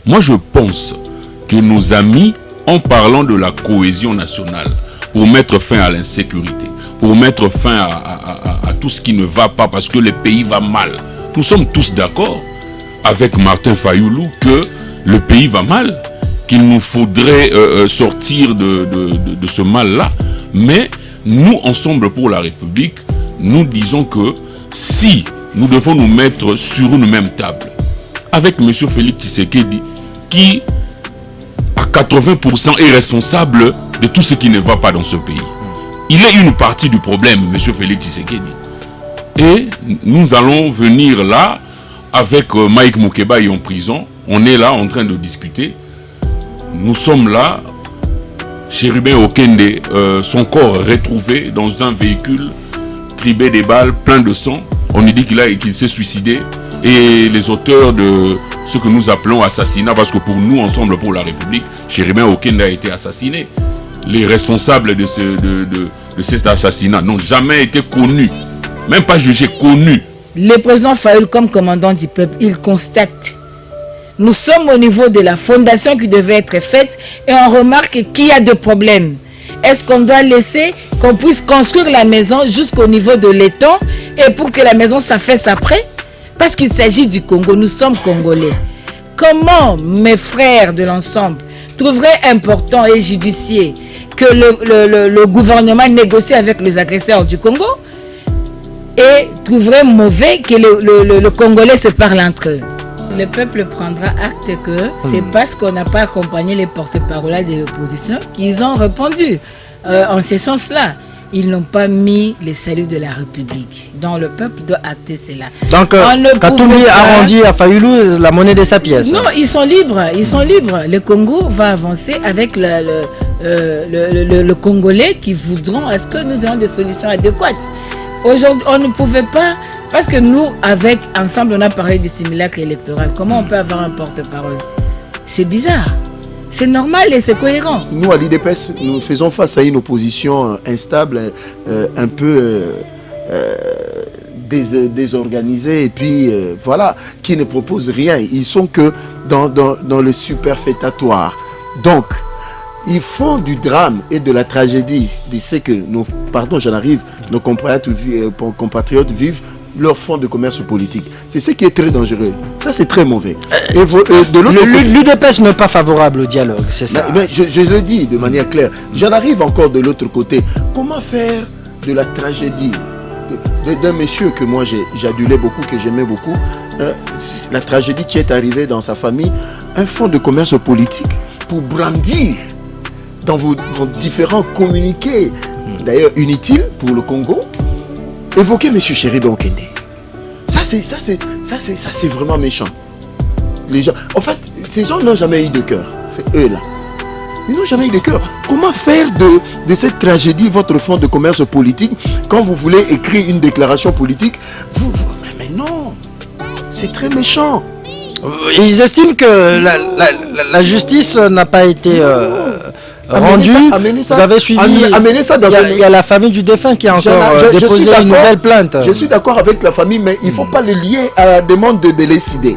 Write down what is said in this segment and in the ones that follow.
Moi, je pense que nos amis, en parlant de la cohésion nationale, pour mettre fin à l'insécurité, pour mettre fin à tout ce qui ne va pas parce que le pays va mal, nous sommes tous d'accord avec Martin Fayoulou que le pays va mal, qu'il nous faudrait sortir de ce mal-là. Mais nous, Ensemble pour la République, nous disons que si nous devons nous mettre sur une même table avec M. Félix Tshisekedi, qui à 80% est responsable de tout ce qui ne va pas dans ce pays. Il est une partie du problème, M. Félix Tshisekedi. Et nous allons venir là avec Mike Moukeba en prison. On est là en train de discuter. Nous sommes là. Chérubin Okende, son corps retrouvé dans un véhicule tribé des balles, plein de sang. On nous dit qu'il s'est suicidé. Et les auteurs de ce que nous appelons assassinat, parce que pour nous, Ensemble pour la République, Chérubin Okende a été assassiné. Les responsables de cet assassinat n'ont jamais été connus, même pas jugés, connus. Le président Fayoulou, comme commandant du peuple, il constate. Nous sommes au niveau de la fondation qui devait être faite et on remarque qu'il y a des problèmes. Est-ce qu'on doit laisser qu'on puisse construire la maison jusqu'au niveau de l'étang et pour que la maison s'affaisse après? Parce qu'il s'agit du Congo, nous sommes Congolais. Comment mes frères de l'ensemble trouveraient important et judicieux que le gouvernement négocie avec les agresseurs du Congo et trouverait mauvais que le Congolais se parle entre eux? Le peuple prendra acte que c'est parce qu'on n'a pas accompagné les porte-parole de l'opposition qu'ils ont répondu en ce sens-là. Ils n'ont pas mis les saluts de la République. Donc le peuple doit acter cela. Donc Katumbi a rendu à Fayoulou la monnaie de sa pièce. Non, ils sont libres. Ils sont libres. Le Congo va avancer avec le Congolais qui voudront. Est-ce que nous avons des solutions adéquates? Aujourd'hui, on ne pouvait pas, parce que nous, avec Ensemble, on a parlé du simulacre électoral. Comment on peut avoir un porte-parole? C'est bizarre. C'est normal et c'est cohérent. Nous, à l'IDPS, nous faisons face à une opposition instable, un peu désorganisée, et puis voilà, qui ne propose rien. Ils sont que dans le superfétatoire. Donc, ils font du drame et de la tragédie de ce que nos compatriotes vivent leur fonds de commerce politique. C'est ce qui est très dangereux. Ça, c'est très mauvais. L'UDPS n'est pas favorable au dialogue, c'est ça. Mais je le dis de manière claire. J'en arrive encore de l'autre côté. Comment faire de la tragédie d'un monsieur que moi j'adulais beaucoup, que j'aimais beaucoup, la tragédie qui est arrivée dans sa famille, un fonds de commerce politique pour brandir dans vos différents communiqués, d'ailleurs inutiles pour le Congo, évoquer M. Chérubin Okende. Ça c'est vraiment méchant. Les gens, en fait, ces gens n'ont jamais eu de cœur. C'est eux là. Ils n'ont jamais eu de cœur. Comment faire de cette tragédie votre fonds de commerce politique quand vous voulez écrire une déclaration politique? Mais non, c'est très méchant. Ils estiment que la justice n'a pas été rendu. Vous avez suivi. Amenez ça dans il y a la famille du défunt qui a encore déposé une nouvelle plainte. Je suis d'accord avec la famille, mais il ne faut pas le lier à la demande de décider.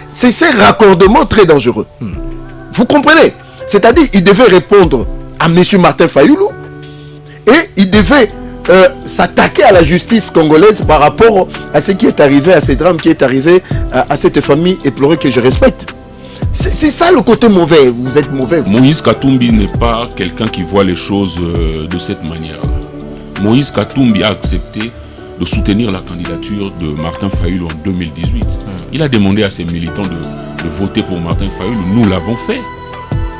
C'est ces raccordements très dangereux. Vous comprenez? C'est-à-dire, il devait répondre à M. Martin Fayoulou et il devait s'attaquer à la justice congolaise par rapport à ce qui est arrivé, à ce drame qui est arrivé à cette famille éplorée que je respecte. C'est ça le côté mauvais. Vous êtes mauvais. Moïse Katumbi n'est pas quelqu'un qui voit les choses de cette manière-là. Moïse Katumbi a accepté de soutenir la candidature de Martin Fayoulou en 2018. Il a demandé à ses militants de voter pour Martin Fayoulou. Nous l'avons fait.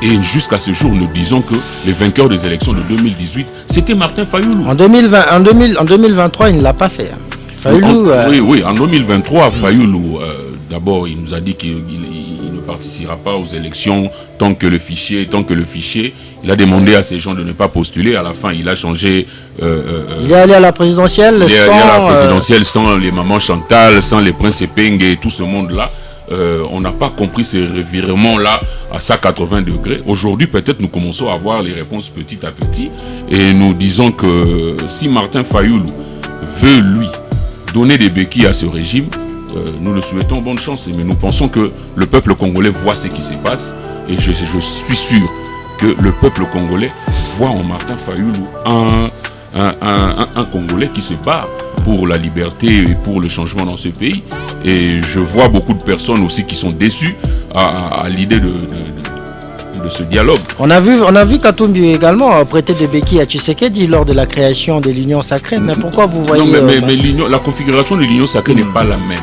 Et jusqu'à ce jour, nous disons que les vainqueurs des élections de 2018, c'était Martin Fayoulou. En 2023, il ne l'a pas fait. Fayoulou, oui, en 2023, Fayoulou, d'abord, il nous a dit qu'il ne participera pas aux élections tant que le fichier, il a demandé à ces gens de ne pas postuler. À la fin, il a changé. Il est allé à la présidentielle sans les mamans Chantal, sans les princes Epenge et tout ce monde-là. On n'a pas compris ces revirements-là à 180 degrés. Aujourd'hui, peut-être nous commençons à avoir les réponses petit à petit. Et nous disons que si Martin Fayoulou veut, lui, donner des béquilles à ce régime, nous le souhaitons bonne chance, mais nous pensons que le peuple congolais voit ce qui se passe, et je suis sûr que le peuple congolais voit en Martin Fayulu un Congolais qui se bat pour la liberté et pour le changement dans ce pays. Et je vois beaucoup de personnes aussi qui sont déçues à l'idée de ce dialogue. On a vu Katumbi également prêter des béquilles à Tshisekedi lors de la création de l'Union sacrée. Mais pourquoi vous voyez... Non, mais la configuration de l'Union sacrée n'est pas la même.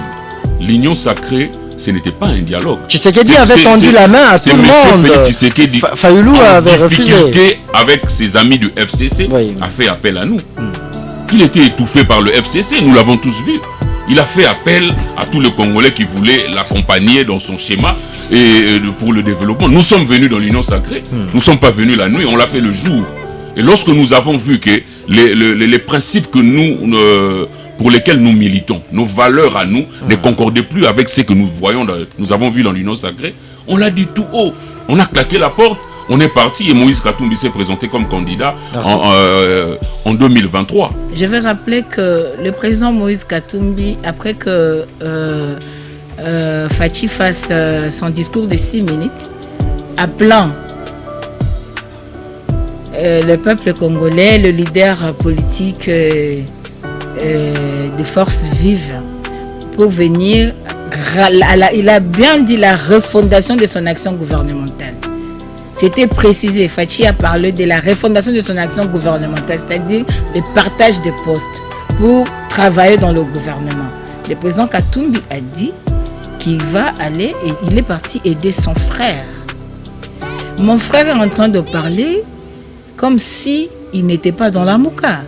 L'Union sacrée, ce n'était pas un dialogue. Tshisekedi avait tendu la main à tout le monde. Tshisekedi, Fayulu avait refusé. Avec ses amis du FCC, oui, a fait appel à nous. Il était étouffé par le FCC, nous l'avons tous vu. Il a fait appel à tous les Congolais qui voulaient l'accompagner dans son schéma et pour le développement. Nous sommes venus dans l'Union sacrée, nous ne sommes pas venus la nuit, on l'a fait le jour. Et lorsque nous avons vu que les principes que pour lesquels nous militons, nos valeurs à nous, ne concordaient plus avec ce que nous avons vu dans l'Union sacrée, on l'a dit tout haut. On a claqué la porte, on est parti et Moïse Katumbi s'est présenté comme candidat en 2023. Je vais rappeler que le président Moïse Katumbi, après que Fachi fasse son discours de 6 minutes, appelant le peuple congolais, le leader politique des forces vives, pour venir, il a bien dit la refondation de son action gouvernementale. C'était précisé, Fachi a parlé de la refondation de son action gouvernementale, c'est-à-dire le partage de postes pour travailler dans le gouvernement. Le président Katumbi a dit qu'il va aller et il est parti aider son frère. Mon frère est en train de parler comme si il n'était pas dans la Mouka.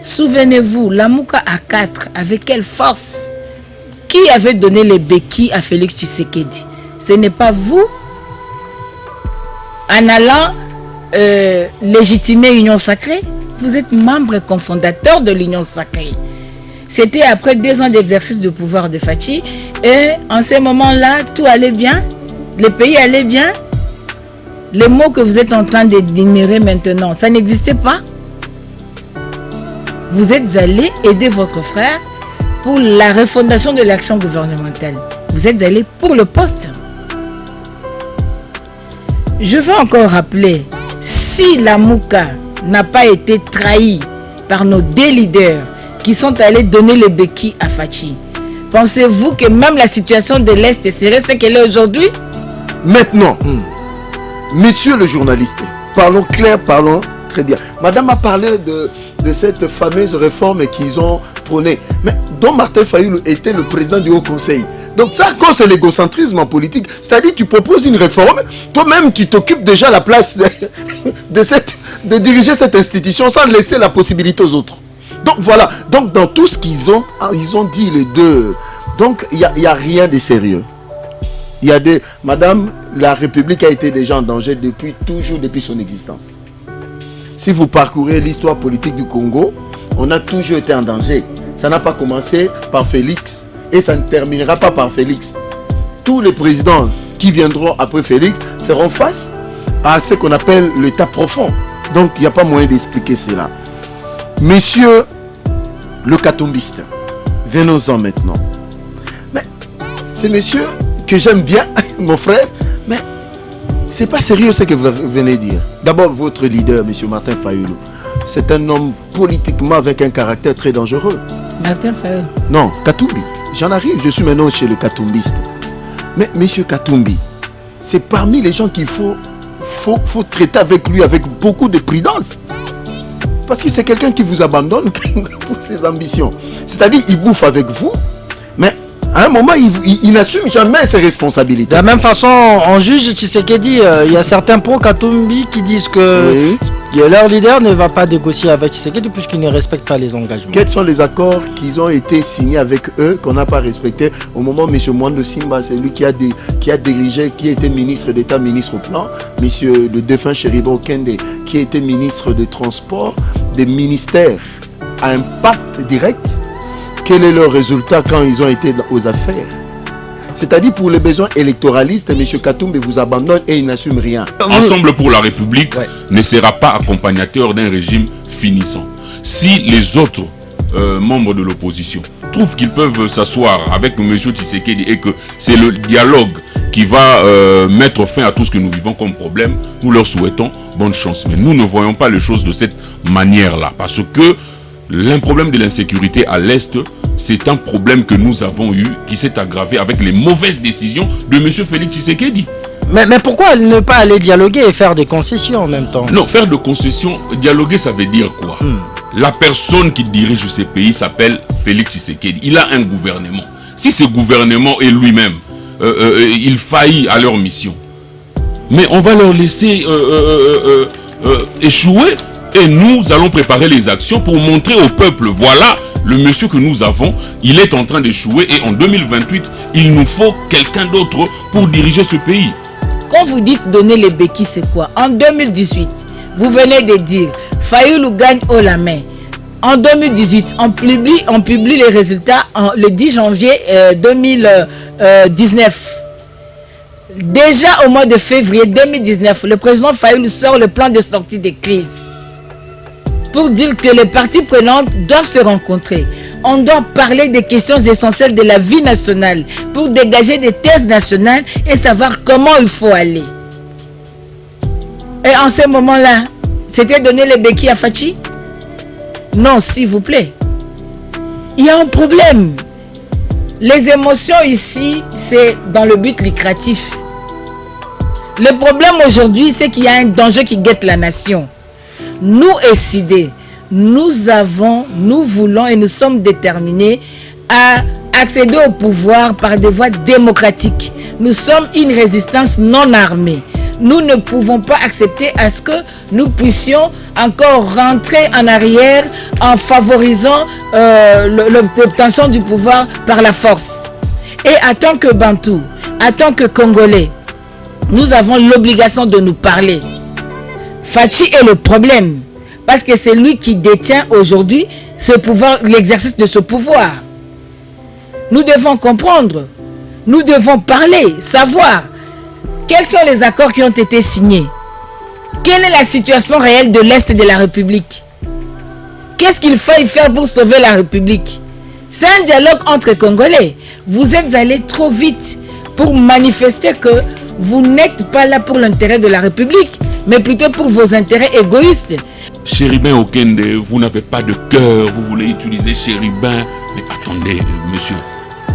Souvenez-vous, la Mouka à 4, avec quelle force? Qui avait donné les béquilles à Félix Tshisekedi? Ce n'est pas vous? En allant légitimer l'Union sacrée, vous êtes membre cofondateur de l'Union sacrée. C'était après 2 ans d'exercice de pouvoir de Fachi, et en ce moment-là, tout allait bien, le pays allait bien. Les mots que vous êtes en train d'énumérer maintenant, ça n'existait pas. Vous êtes allé aider votre frère pour la refondation de l'action gouvernementale. Vous êtes allé pour le poste. Je veux encore rappeler, si la Mouka n'a pas été trahie par nos 2 leaders qui sont allés donner les béquilles à Fachi, pensez-vous que même la situation de l'Est serait ce qu'elle est aujourd'hui? Maintenant, monsieur le journaliste, parlons clair, parlons très bien. Madame a parlé de cette fameuse réforme qu'ils ont prônée, mais dont Martin Fayulu était le président du Haut Conseil. Donc ça, quand c'est l'égocentrisme en politique, c'est-à-dire tu proposes une réforme, toi-même tu t'occupes déjà la place de diriger cette institution sans laisser la possibilité aux autres. Donc voilà, donc dans tout ce qu'ils ont dit les deux, donc il y a rien de sérieux. Il y a des... Madame, la République a été déjà en danger depuis son existence. Si vous parcourez l'histoire politique du Congo, on a toujours été en danger. Ça n'a pas commencé par Félix. Et ça ne terminera pas par Félix. Tous les présidents qui viendront après Félix feront face à ce qu'on appelle l'état profond. Donc il n'y a pas moyen d'expliquer cela. Monsieur le Katumbiste, venons-en maintenant. Mais c'est monsieur que j'aime bien, mon frère, mais c'est pas sérieux ce que vous venez dire. D'abord, votre leader, monsieur Martin Fayulu, c'est un homme politiquement avec un caractère très dangereux. Martin Fayulu? Non, Katumbi. J'en arrive, je suis maintenant chez le Katumbiste. Mais monsieur Katumbi, c'est parmi les gens qu'il faut traiter avec lui avec beaucoup de prudence. Parce que c'est quelqu'un qui vous abandonne pour ses ambitions. C'est-à-dire, il bouffe avec vous, mais à un moment, il n'assume jamais ses responsabilités. De la même façon, on juge Tshisekedi. Il y a certains pro-Katumbi qui disent que leur leader ne va pas négocier avec Tshisekedi puisqu'il ne respecte pas les engagements. Quels sont les accords qui ont été signés avec eux qu'on n'a pas respectés au moment où M. Mwando Simba, c'est lui qui a dirigé, qui était ministre d'État, ministre au plan, M. le défunt Cheriba Okende, qui était ministre des Transports, des ministères à impact direct. Quel est leur résultat quand ils ont été aux affaires? C'est-à-dire pour les besoins électoralistes, M. Katumbi vous abandonne et il n'assume rien. Ensemble pour la République ne sera pas accompagnateur d'un régime finissant. Si les autres membres de l'opposition trouvent qu'ils peuvent s'asseoir avec M. Tshisekedi et que c'est le dialogue qui va mettre fin à tout ce que nous vivons comme problème, nous leur souhaitons bonne chance. Mais nous ne voyons pas les choses de cette manière-là. Parce que problème de l'insécurité à l'Est, c'est un problème que nous avons eu, qui s'est aggravé avec les mauvaises décisions de M. Félix Tshisekedi. Mais pourquoi ne pas aller dialoguer et faire des concessions en même temps? Non, faire des concessions, dialoguer, ça veut dire quoi? La personne qui dirige ce pays s'appelle Félix Tshisekedi. Il a un gouvernement. Si ce gouvernement est lui-même, il faillit à leur mission, mais on va leur laisser échouer et nous allons préparer les actions pour montrer au peuple, voilà, le monsieur que nous avons, il est en train d'échouer et en 2028, il nous faut quelqu'un d'autre pour diriger ce pays. Quand vous dites donner les béquilles, c'est quoi? En 2018, vous venez de dire Fayoulou gagne haut la main. En 2018, on publie les résultats le 10 janvier 2019. Déjà au mois de février 2019, le président Fayoulou sort le plan de sortie des crises pour dire que les parties prenantes doivent se rencontrer. On doit parler des questions essentielles de la vie nationale pour dégager des thèses nationales et savoir comment il faut aller. Et en ce moment-là, c'était donner les béquilles à Fachi? Non, s'il vous plaît. Il y a un problème. Les émotions ici, c'est dans le but lucratif. Le problème aujourd'hui, c'est qu'il y a un danger qui guette la nation. Nous, SID, nous voulons et nous sommes déterminés à accéder au pouvoir par des voies démocratiques. Nous sommes une résistance non armée. Nous ne pouvons pas accepter à ce que nous puissions encore rentrer en arrière en favorisant l'obtention du pouvoir par la force. Et en tant que Bantou, en tant que Congolais, nous avons l'obligation de nous parler. Fachi est le problème parce que c'est lui qui détient aujourd'hui ce pouvoir, l'exercice de ce pouvoir. Nous devons comprendre, nous devons parler, savoir quels sont les accords qui ont été signés. Quelle est la situation réelle de l'Est de la République? Qu'est-ce qu'il faut faire pour sauver la République? C'est un dialogue entre Congolais. Vous êtes allés trop vite pour manifester que vous n'êtes pas là pour l'intérêt de la République, mais plutôt pour vos intérêts égoïstes. Chérubin Okende, vous n'avez pas de cœur, vous voulez utiliser Chérubin. Mais attendez, monsieur,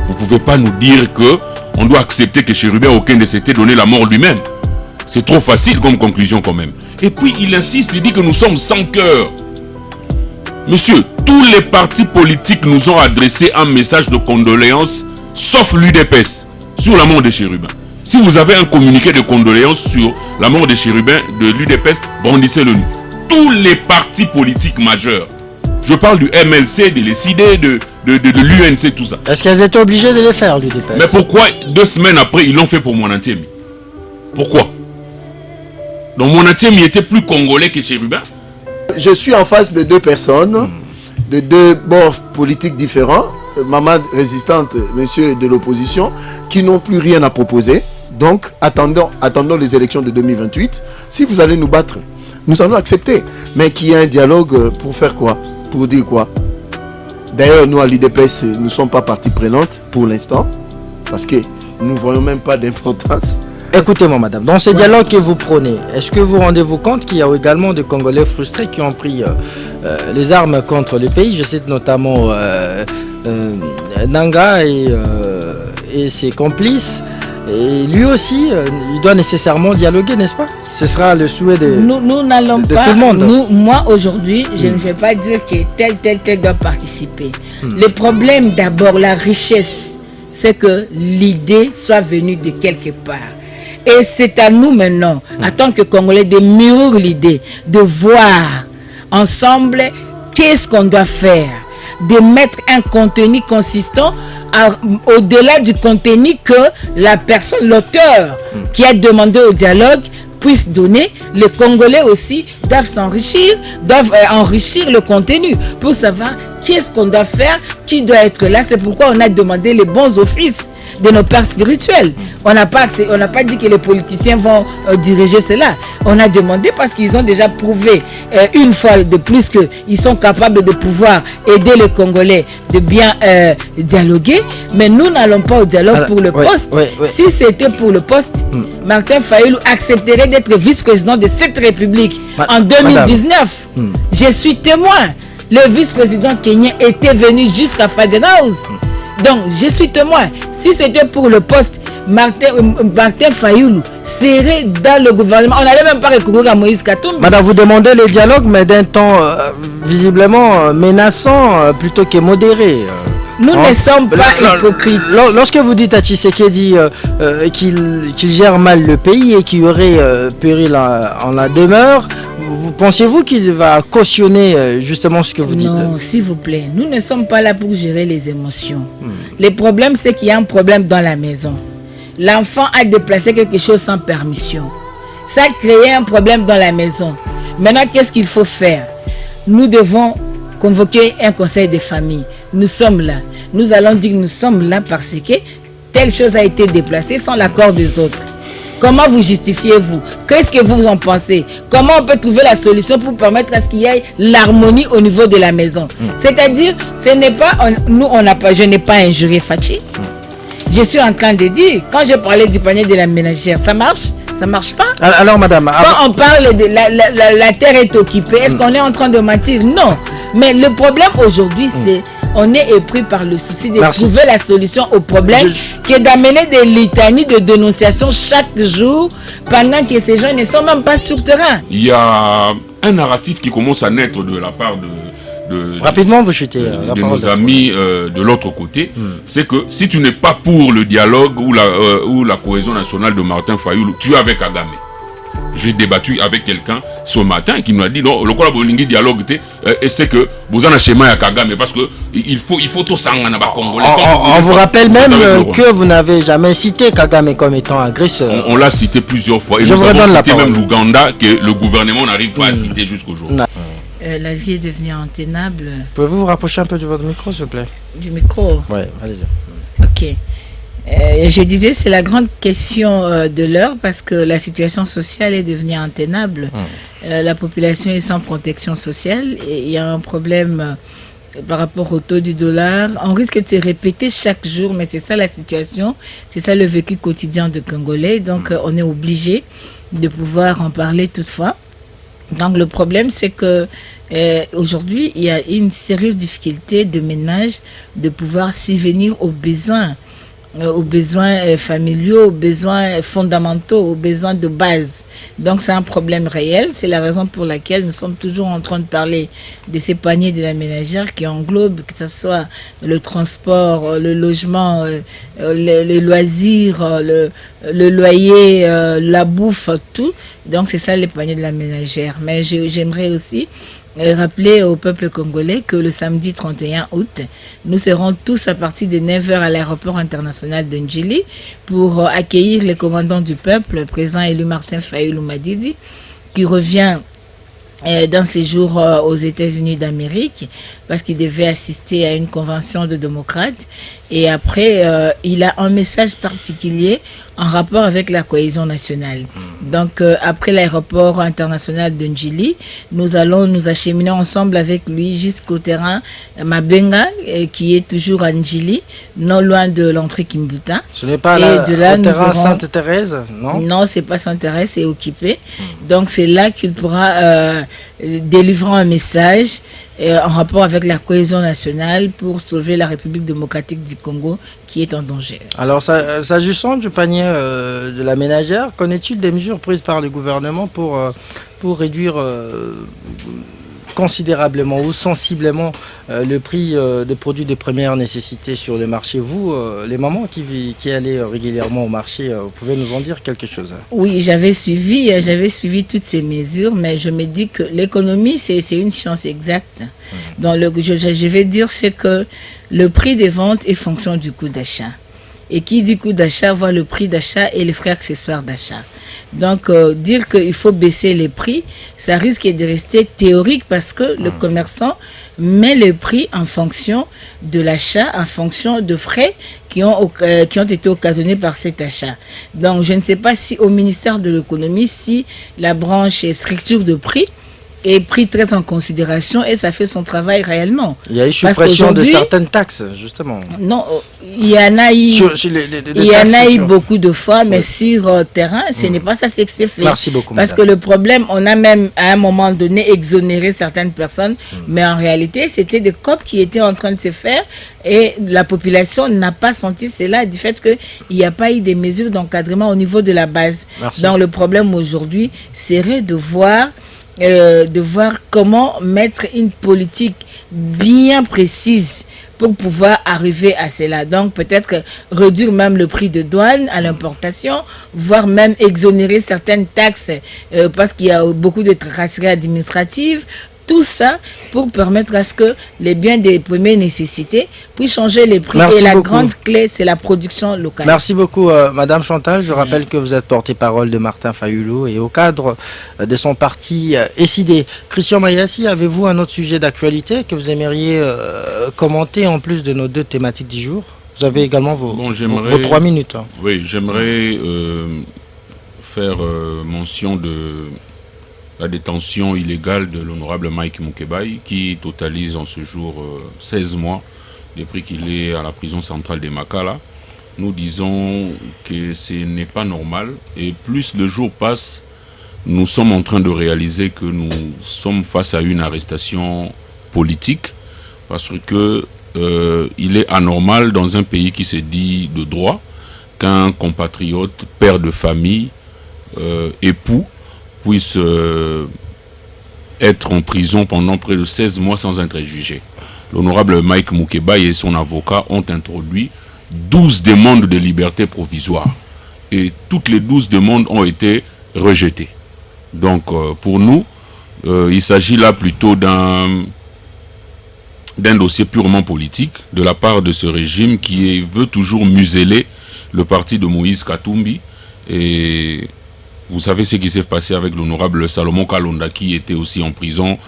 vous ne pouvez pas nous dire que on doit accepter que Chérubin Okende s'était donné la mort lui-même. C'est trop facile comme conclusion quand même. Et puis il insiste, il dit que nous sommes sans cœur. Monsieur, tous les partis politiques nous ont adressé un message de condoléances, sauf l'UDPS, sur la mort de Chérubin. Si vous avez un communiqué de condoléances sur la mort de Chérubin de l'UDPS, brandissez-le nous. Tous les partis politiques majeurs. Je parle du MLC, de l'ECD, de l'UNC, tout ça. Est-ce qu'elles étaient obligées de les faire, l'UDPS? Mais pourquoi 2 semaines après, ils l'ont fait pour Monantiemi? Pourquoi? Donc Monantiemi était plus congolais que Chérubin? Je suis en face de 2 personnes, de 2 bords politiques différents. Maman résistante, monsieur de l'opposition, qui n'ont plus rien à proposer. Donc, attendons les élections de 2028. Si vous allez nous battre, nous allons accepter. Mais qu'il y ait un dialogue pour faire quoi? Pour dire quoi? D'ailleurs, nous à l'UDPS, nous ne sommes pas partie prenante pour l'instant. Parce que nous ne voyons même pas d'importance. Écoutez-moi, madame, dans ce dialogue que vous prônez, est-ce que vous rendez-vous compte qu'il y a également des Congolais frustrés qui ont pris les armes contre le pays? Je cite notamment Nanga et ses complices. Et lui aussi, il doit nécessairement dialoguer, n'est-ce pas? Ce sera le souhait de Nous n'allons pas, tout le monde. Moi aujourd'hui, je ne vais pas dire que tel doit participer. Le problème d'abord, la richesse, c'est que l'idée soit venue de quelque part. Et c'est à nous maintenant, en tant que Congolais, de mûrir l'idée, de voir ensemble qu'est-ce qu'on doit faire, de mettre un contenu consistant au-delà du contenu que la personne, l'auteur qui a demandé au dialogue puisse donner. Les Congolais aussi doivent s'enrichir, doivent enrichir le contenu pour savoir qu'est-ce qu'on doit faire, qui doit être là. C'est pourquoi on a demandé les bons offices. de nos pères spirituels. On n'a pas dit que les politiciens vont diriger cela. On a demandé parce qu'ils ont déjà prouvé une fois de plus qu'ils sont capables de pouvoir aider les Congolais de bien dialoguer. Mais nous n'allons pas au dialogue pour le poste. Si c'était pour le poste, Martin Fayulu accepterait d'être vice-président de cette République en 2019. Je suis témoin. Le vice-président kenyan était venu jusqu'à Fadden House. Donc, je suis témoin. Si c'était pour le poste, Martin Fayulu serait dans le gouvernement. On n'allait même pas recourir à Moïse Katumbi. Madame, vous demandez les dialogues, mais d'un ton visiblement menaçant plutôt que modéré. Nous ne sommes pas hypocrites. Lorsque vous dites à Tshisekedi qu'il gère mal le pays et qu'il y aurait péril en la demeure, pensez-vous qu'il va cautionner justement ce que vous dites? Non, s'il vous plaît, nous ne sommes pas là pour gérer les émotions. Le problème, c'est qu'il y a un problème dans la maison. L'enfant a déplacé quelque chose sans permission. Ça a créé un problème dans la maison. Maintenant, qu'est-ce qu'il faut faire? Nous devons convoquer un conseil de famille. Nous sommes là. Nous allons dire que nous sommes là parce que telle chose a été déplacée sans l'accord des autres. Comment vous justifiez-vous? Qu'est-ce que vous en pensez? Comment on peut trouver la solution pour permettre à ce qu'il y ait l'harmonie au niveau de la maison? C'est-à-dire, ce n'est pas, je n'ai pas injurié Fachi. Je suis en train de dire, quand je parlais du panier de la ménagère, ça marche? Ça marche pas? Alors, madame, quand on parle de la terre est occupée, est-ce qu'on est en train de mentir? Non. Mais le problème aujourd'hui, c'est on est épris par le souci de trouver la solution au problème que d'amener des litanies de dénonciation chaque jour pendant que ces gens ne sont même pas sur le terrain. Il y a un narratif qui commence à naître de la part rapidement vous chutez de nos amis de l'autre côté. C'est que si tu n'es pas pour le dialogue ou la cohésion nationale de Martin Fayulu, tu es avec Kagame. J'ai débattu avec quelqu'un ce matin qui nous a dit non, le quoi bolingi dialogue et c'est que vous en avez schéma à Kagame parce que il faut tout sangana ba Congolais. On vous rappelle même que vous n'avez jamais cité Kagame comme étant agresseur. On l'a cité plusieurs fois et nous avons cité même l'Ouganda que le gouvernement n'arrive pas à citer jusqu'aujourd'hui. La vie est devenue intenable. Pouvez-vous vous rapprocher un peu de votre micro, s'il vous plaît? Du micro? Oui, allez-y. Ok. Je disais, c'est la grande question de l'heure parce que la situation sociale est devenue intenable. La population est sans protection sociale et il y a un problème par rapport au taux du dollar. On risque de se répéter chaque jour, mais c'est ça la situation, c'est ça le vécu quotidien de Congolais. Donc, on est obligé de pouvoir en parler toutefois. Donc, le problème, c'est que aujourd'hui, il y a une sérieuse difficulté de ménage de pouvoir subvenir aux besoins familiaux, aux besoins fondamentaux, aux besoins de base. Donc c'est un problème réel. C'est la raison pour laquelle nous sommes toujours en train de parler de ces paniers de la ménagère qui englobent, que ce soit le transport, le logement, les loisirs, le loyer, la bouffe, tout. Donc c'est ça les paniers de la ménagère. Mais j'aimerais aussi rappeler au peuple congolais que le samedi 31 août, nous serons tous à partir de 9h à l'aéroport international de Njili pour accueillir les commandants du peuple, le président élu Martin Fayulu Madidi, qui revient d'un séjour aux États-Unis d'Amérique parce qu'il devait assister à une convention de démocrates et après il a un message particulier en rapport avec la cohésion nationale. Donc après l'aéroport international de Njili, nous allons nous acheminer ensemble avec lui jusqu'au terrain Mabenga qui est toujours à Njili, non loin de l'entrée Kimbuta. Ce n'est pas le terrain Sainte-Thérèse, non? Non, c'est pas Sainte-Thérèse, c'est occupé. Donc c'est là qu'il pourra délivrer un message en rapport avec la cohésion nationale pour sauver la République démocratique du Congo qui est en danger. Alors, s'agissant du panier de la ménagère, connaît-il des mesures prises par le gouvernement pour réduire considérablement ou sensiblement le prix des produits de première nécessité sur le marché? Vous, les mamans qui allaient régulièrement au marché, vous pouvez nous en dire quelque chose? Oui, j'avais suivi toutes ces mesures, mais je me dis que l'économie, c'est une science exacte. Donc, je vais dire, c'est que le prix des ventes est fonction du coût d'achat. Et qui dit coût d'achat voit le prix d'achat et les frais accessoires d'achat. Donc, dire qu'il faut baisser les prix, ça risque de rester théorique parce que le commerçant met le prix en fonction de l'achat, en fonction de frais qui ont été occasionnés par cet achat. Donc, je ne sais pas si au ministère de l'économie, si la branche structure de prix est pris très en considération et ça fait son travail réellement. Il y a eu suppression de certaines taxes, justement. Non, il y en a eu beaucoup de fois, mais sur terrain, ce n'est pas ça ce que c'est fait. Merci beaucoup. Parce que le problème, on a même à un moment donné exonéré certaines personnes, mais en réalité, c'était des COP qui étaient en train de se faire et la population n'a pas senti cela du fait qu'il n'y a pas eu des mesures d'encadrement au niveau de la base. Merci. Donc le problème aujourd'hui serait de voir comment mettre une politique bien précise pour pouvoir arriver à cela. Donc peut-être réduire même le prix de douane à l'importation, voire même exonérer certaines taxes parce qu'il y a beaucoup de traceries administratives. Tout ça pour permettre à ce que les biens des premières nécessités puissent changer les prix. Merci et la beaucoup. grande clé, c'est la production locale. Merci beaucoup, Madame Chantal. Je rappelle que vous êtes porte-parole de Martin Fayulu et au cadre de son parti SID. Christian Mayassi, avez-vous un autre sujet d'actualité que vous aimeriez commenter en plus de nos deux thématiques du jour? Vous avez également vos 3 minutes. Hein. Oui, j'aimerais faire mention de la détention illégale de l'honorable Mike Mukebai, qui totalise en ce jour 16 mois depuis qu'il est à la prison centrale de Makala. Nous disons que ce n'est pas normal et plus le jour passe, nous sommes en train de réaliser que nous sommes face à une arrestation politique parce que il est anormal dans un pays qui se dit de droit qu'un compatriote, père de famille, époux, puisse être en prison pendant près de 16 mois sans être jugé. L'honorable Mike Mukebai et son avocat ont introduit 12 demandes de liberté provisoire. Et toutes les 12 demandes ont été rejetées. Donc pour nous, il s'agit là plutôt d'un dossier purement politique de la part de ce régime qui veut toujours museler le parti de Moïse Katumbi. Et vous savez ce qui s'est passé avec l'honorable Salomon Kalonda qui était aussi en prison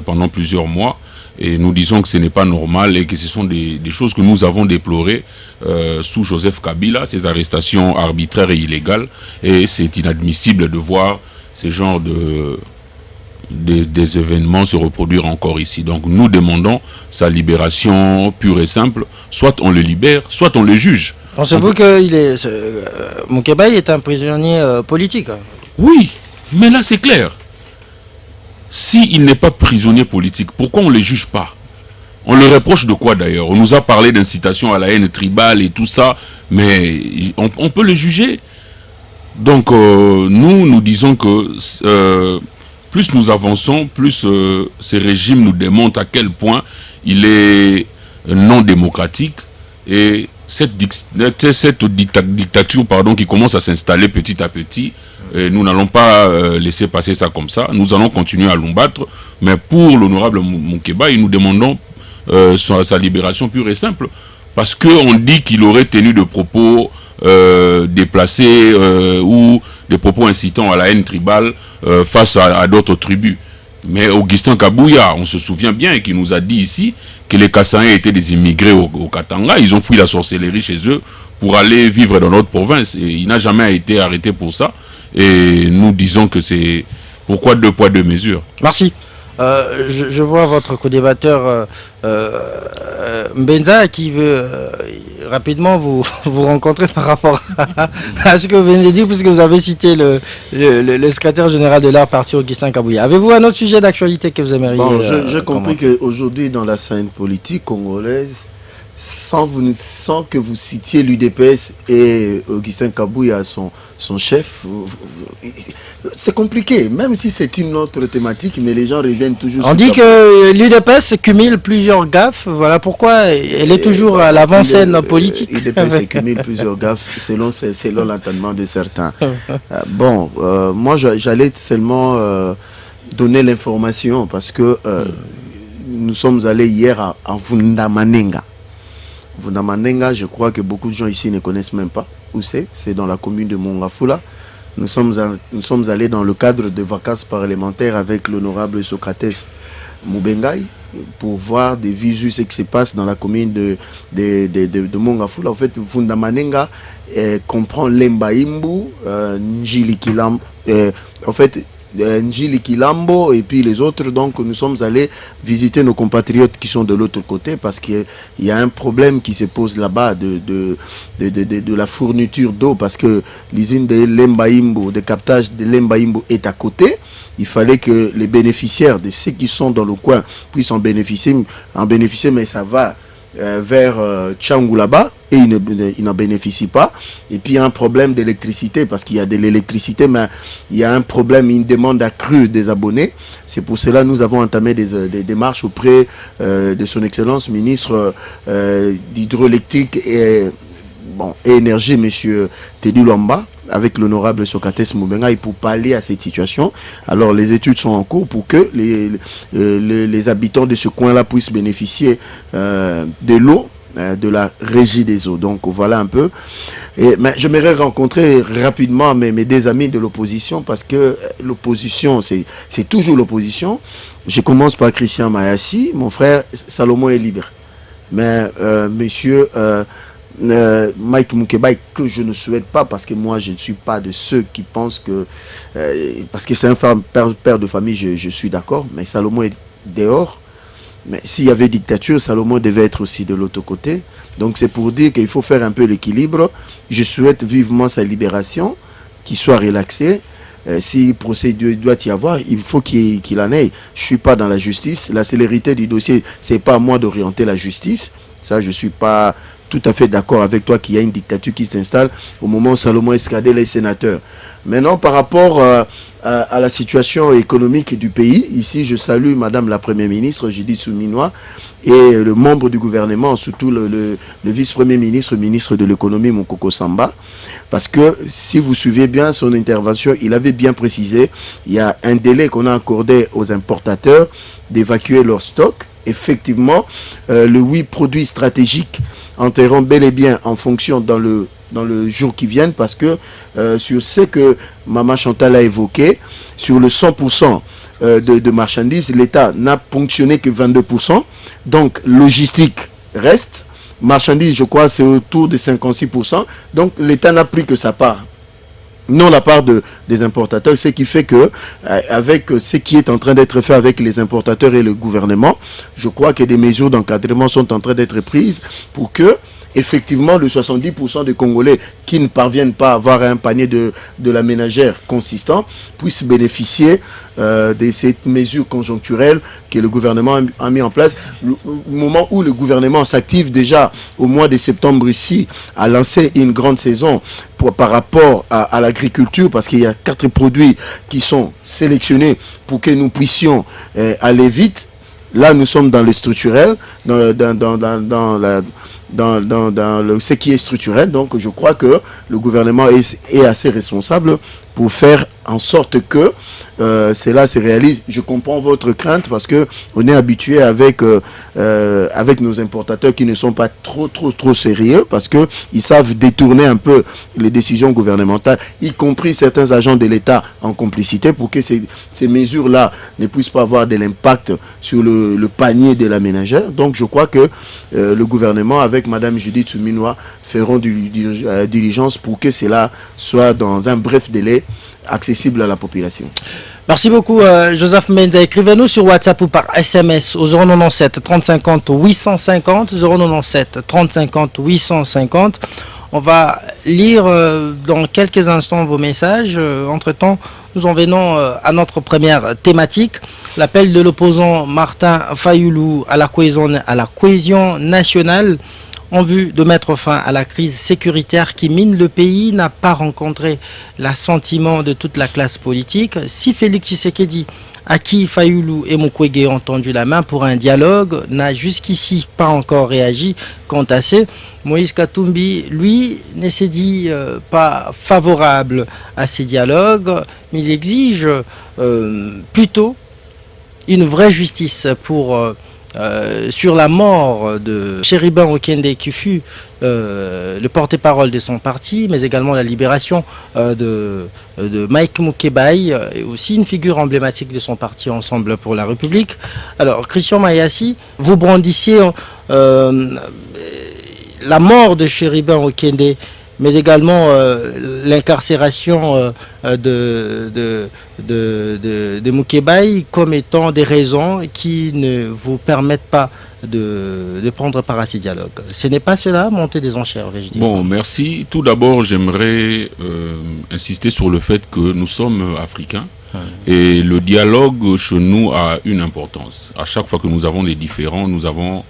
pendant plusieurs mois. Et nous disons que ce n'est pas normal et que ce sont des choses que nous avons déplorées sous Joseph Kabila, ces arrestations arbitraires et illégales. Et c'est inadmissible de voir ce genre des événements se reproduire encore ici. Donc nous demandons sa libération pure et simple. Soit on le libère, soit on le juge. Pensez-vous que Mukebai est un prisonnier politique? Oui, mais là c'est clair. S'il n'est pas prisonnier politique, pourquoi on ne le juge pas? On le reproche de quoi d'ailleurs? On nous a parlé d'incitation à la haine tribale et tout ça, mais on peut le juger. Donc nous disons que plus nous avançons, plus ce régime nous démontre à quel point il est non démocratique et cette dictature qui commence à s'installer petit à petit, nous n'allons pas laisser passer ça comme ça. Nous allons continuer à l'ombattre. Mais pour l'honorable Mukebai, nous demandons sa libération pure et simple. Parce qu'on dit qu'il aurait tenu de propos déplacés ou des propos incitant à la haine tribale face à d'autres tribus. Mais Augustin Kabouya, on se souvient bien, qui nous a dit ici que les Kassaïens étaient des immigrés au Katanga. Ils ont fui la sorcellerie chez eux pour aller vivre dans notre province. Et il n'a jamais été arrêté pour ça. Et nous disons que c'est pourquoi 2 poids 2 mesures. Merci. Je vois votre co-débatteur Mbenza qui veut rapidement vous rencontrer par rapport à ce que vous venez de dire, puisque vous avez cité le secrétaire général de leur parti, Augustin Kabouya. Avez-vous un autre sujet d'actualité que vous aimeriez j'ai compris qu'aujourd'hui, dans la scène politique congolaise, sans que vous citiez l'UDPS et Augustin Kabouya, son chef, c'est compliqué, même si c'est une autre thématique, mais les gens reviennent toujours. On dit que l'UDPS cumule plusieurs gaffes, voilà pourquoi elle est toujours à l'avant-scène politique. L'UDPS cumule plusieurs gaffes selon l'entendement de certains. Moi j'allais seulement donner l'information parce que nous sommes allés hier à Vundamanenga. Vundamanenga, je crois que beaucoup de gens ici ne connaissent même pas où c'est. C'est dans la commune de Mongafula. Nous sommes allés dans le cadre de vacances parlementaires avec l'honorable Socrates Mubengai, pour voir des visus ce qui se passe dans la commune de Mongafula. En fait, Fundamanenga comprend Lembaimbu, Njili Kilambo, en fait, Njili Kilambo et puis les autres. Donc nous sommes allés visiter nos compatriotes qui sont de l'autre côté parce qu'il y a un problème qui se pose là-bas de la fourniture d'eau, parce que l'usine de Lembaimbu, de captage de Lembaimbu est à côté. Il fallait que les bénéficiaires de ceux qui sont dans le coin puissent en bénéficier, mais ça va vers Tchangou là-bas et ils n'en bénéficient pas. Et puis il y a un problème d'électricité, parce qu'il y a de l'électricité, mais il y a un problème, une demande accrue des abonnés. C'est pour cela que nous avons entamé des démarches auprès de son Excellence ministre d'Hydroélectrique et énergie, monsieur Teddy Lomba, avec l'honorable Socrates Moubenga, et pour pallier à cette situation. Alors les études sont en cours pour que les habitants de ce coin-là puissent bénéficier de l'eau, de la régie des eaux. Donc voilà un peu. Mais j'aimerais rencontrer rapidement mes deux amis de l'opposition, parce que l'opposition, c'est toujours l'opposition. Je commence par Christian Mayassi. Mon frère Salomon est libre. Mais monsieur Mike Moukebaï, que je ne souhaite pas, parce que moi je ne suis pas de ceux qui pensent que parce que c'est un père de famille, je suis d'accord, mais Salomon est dehors. Mais s'il y avait dictature, Salomon devait être aussi de l'autre côté. Donc c'est pour dire qu'il faut faire un peu l'équilibre. Je souhaite vivement sa libération, qu'il soit relaxé. Si procédure doit y avoir, il faut qu'il en ait. Je ne suis pas dans la justice. La célérité du dossier, ce n'est pas à moi d'orienter la justice. Ça, je ne suis pas tout à fait d'accord avec toi qu'il y a une dictature qui s'installe au moment où Salomon escadait les sénateurs. Maintenant, par rapport à la situation économique du pays, ici je salue Madame la Première ministre Judith Souminois et le membre du gouvernement, surtout le vice-premier ministre, ministre de l'économie Mokoko Samba, parce que si vous suivez bien son intervention, il avait bien précisé, il y a un délai qu'on a accordé aux importateurs d'évacuer leur stock. Effectivement, le 8 produits stratégiques entreront bel et bien en fonction dans le jour qui vient, parce que sur ce que Maman Chantal a évoqué, sur le 100% de marchandises, l'État n'a ponctionné que 22%. Donc, logistique reste. Marchandises, je crois, c'est autour de 56%. Donc, l'État n'a pris que sa part. Non la part des importateurs, ce qui fait que avec ce qui est en train d'être fait avec les importateurs et le gouvernement, je crois que des mesures d'encadrement sont en train d'être prises pour que effectivement le 70% des Congolais qui ne parviennent pas à avoir un panier de la ménagère consistant puissent bénéficier de cette mesure conjoncturelle que le gouvernement a mis en place. Au moment où le gouvernement s'active déjà au mois de septembre ici à lancer une grande saison par rapport à l'agriculture, parce qu'il y a 4 produits qui sont sélectionnés pour que nous puissions aller vite. Là, nous sommes dans le structurel, dans ce qui est structurel. Donc, je crois que le gouvernement est assez responsable pour faire en sorte que cela se réalise. Je comprends votre crainte, parce que on est habitué avec nos importateurs qui ne sont pas trop sérieux, parce que ils savent détourner un peu les décisions gouvernementales, y compris certains agents de l'État en complicité, pour que ces mesures-là ne puissent pas avoir de l'impact sur le panier de la ménagère. Donc je crois que le gouvernement avec Madame Judith Souminois feront diligence pour que cela soit dans un bref délai accessible à la population. Merci beaucoup Joseph Menza. Écrivez-nous sur WhatsApp ou par SMS au 097 30 50 850, 097 30 50 850. On va lire dans quelques instants vos messages. Entre-temps, nous en venons à notre première thématique, l'appel de l'opposant Martin Fayulu à la cohésion nationale en vue de mettre fin à la crise sécuritaire qui mine le pays n'a pas rencontré l'assentiment de toute la classe politique. Si Félix Tshisekedi, à qui Fayulu et Mukwege ont tendu la main pour un dialogue, n'a jusqu'ici pas encore réagi quant à ce, Moïse Katumbi, lui, ne s'est dit pas favorable à ces dialogues, mais il exige plutôt une vraie justice pour sur la mort de Chéribin Okende, qui fut le porte-parole de son parti, mais également la libération de Mike Mukebai, et aussi une figure emblématique de son parti Ensemble pour la République. Alors, Christian Mayassi, vous brandissiez la mort de Chéribin Okende, mais également l'incarcération de Mukebai comme étant des raisons qui ne vous permettent pas de prendre part à ces dialogues. Ce n'est pas cela, monter des enchères, vais-je dire. Bon, merci. Tout d'abord, j'aimerais insister sur le fait que nous sommes africains et le dialogue chez nous a une importance. À chaque fois que nous avons des différends, nous avons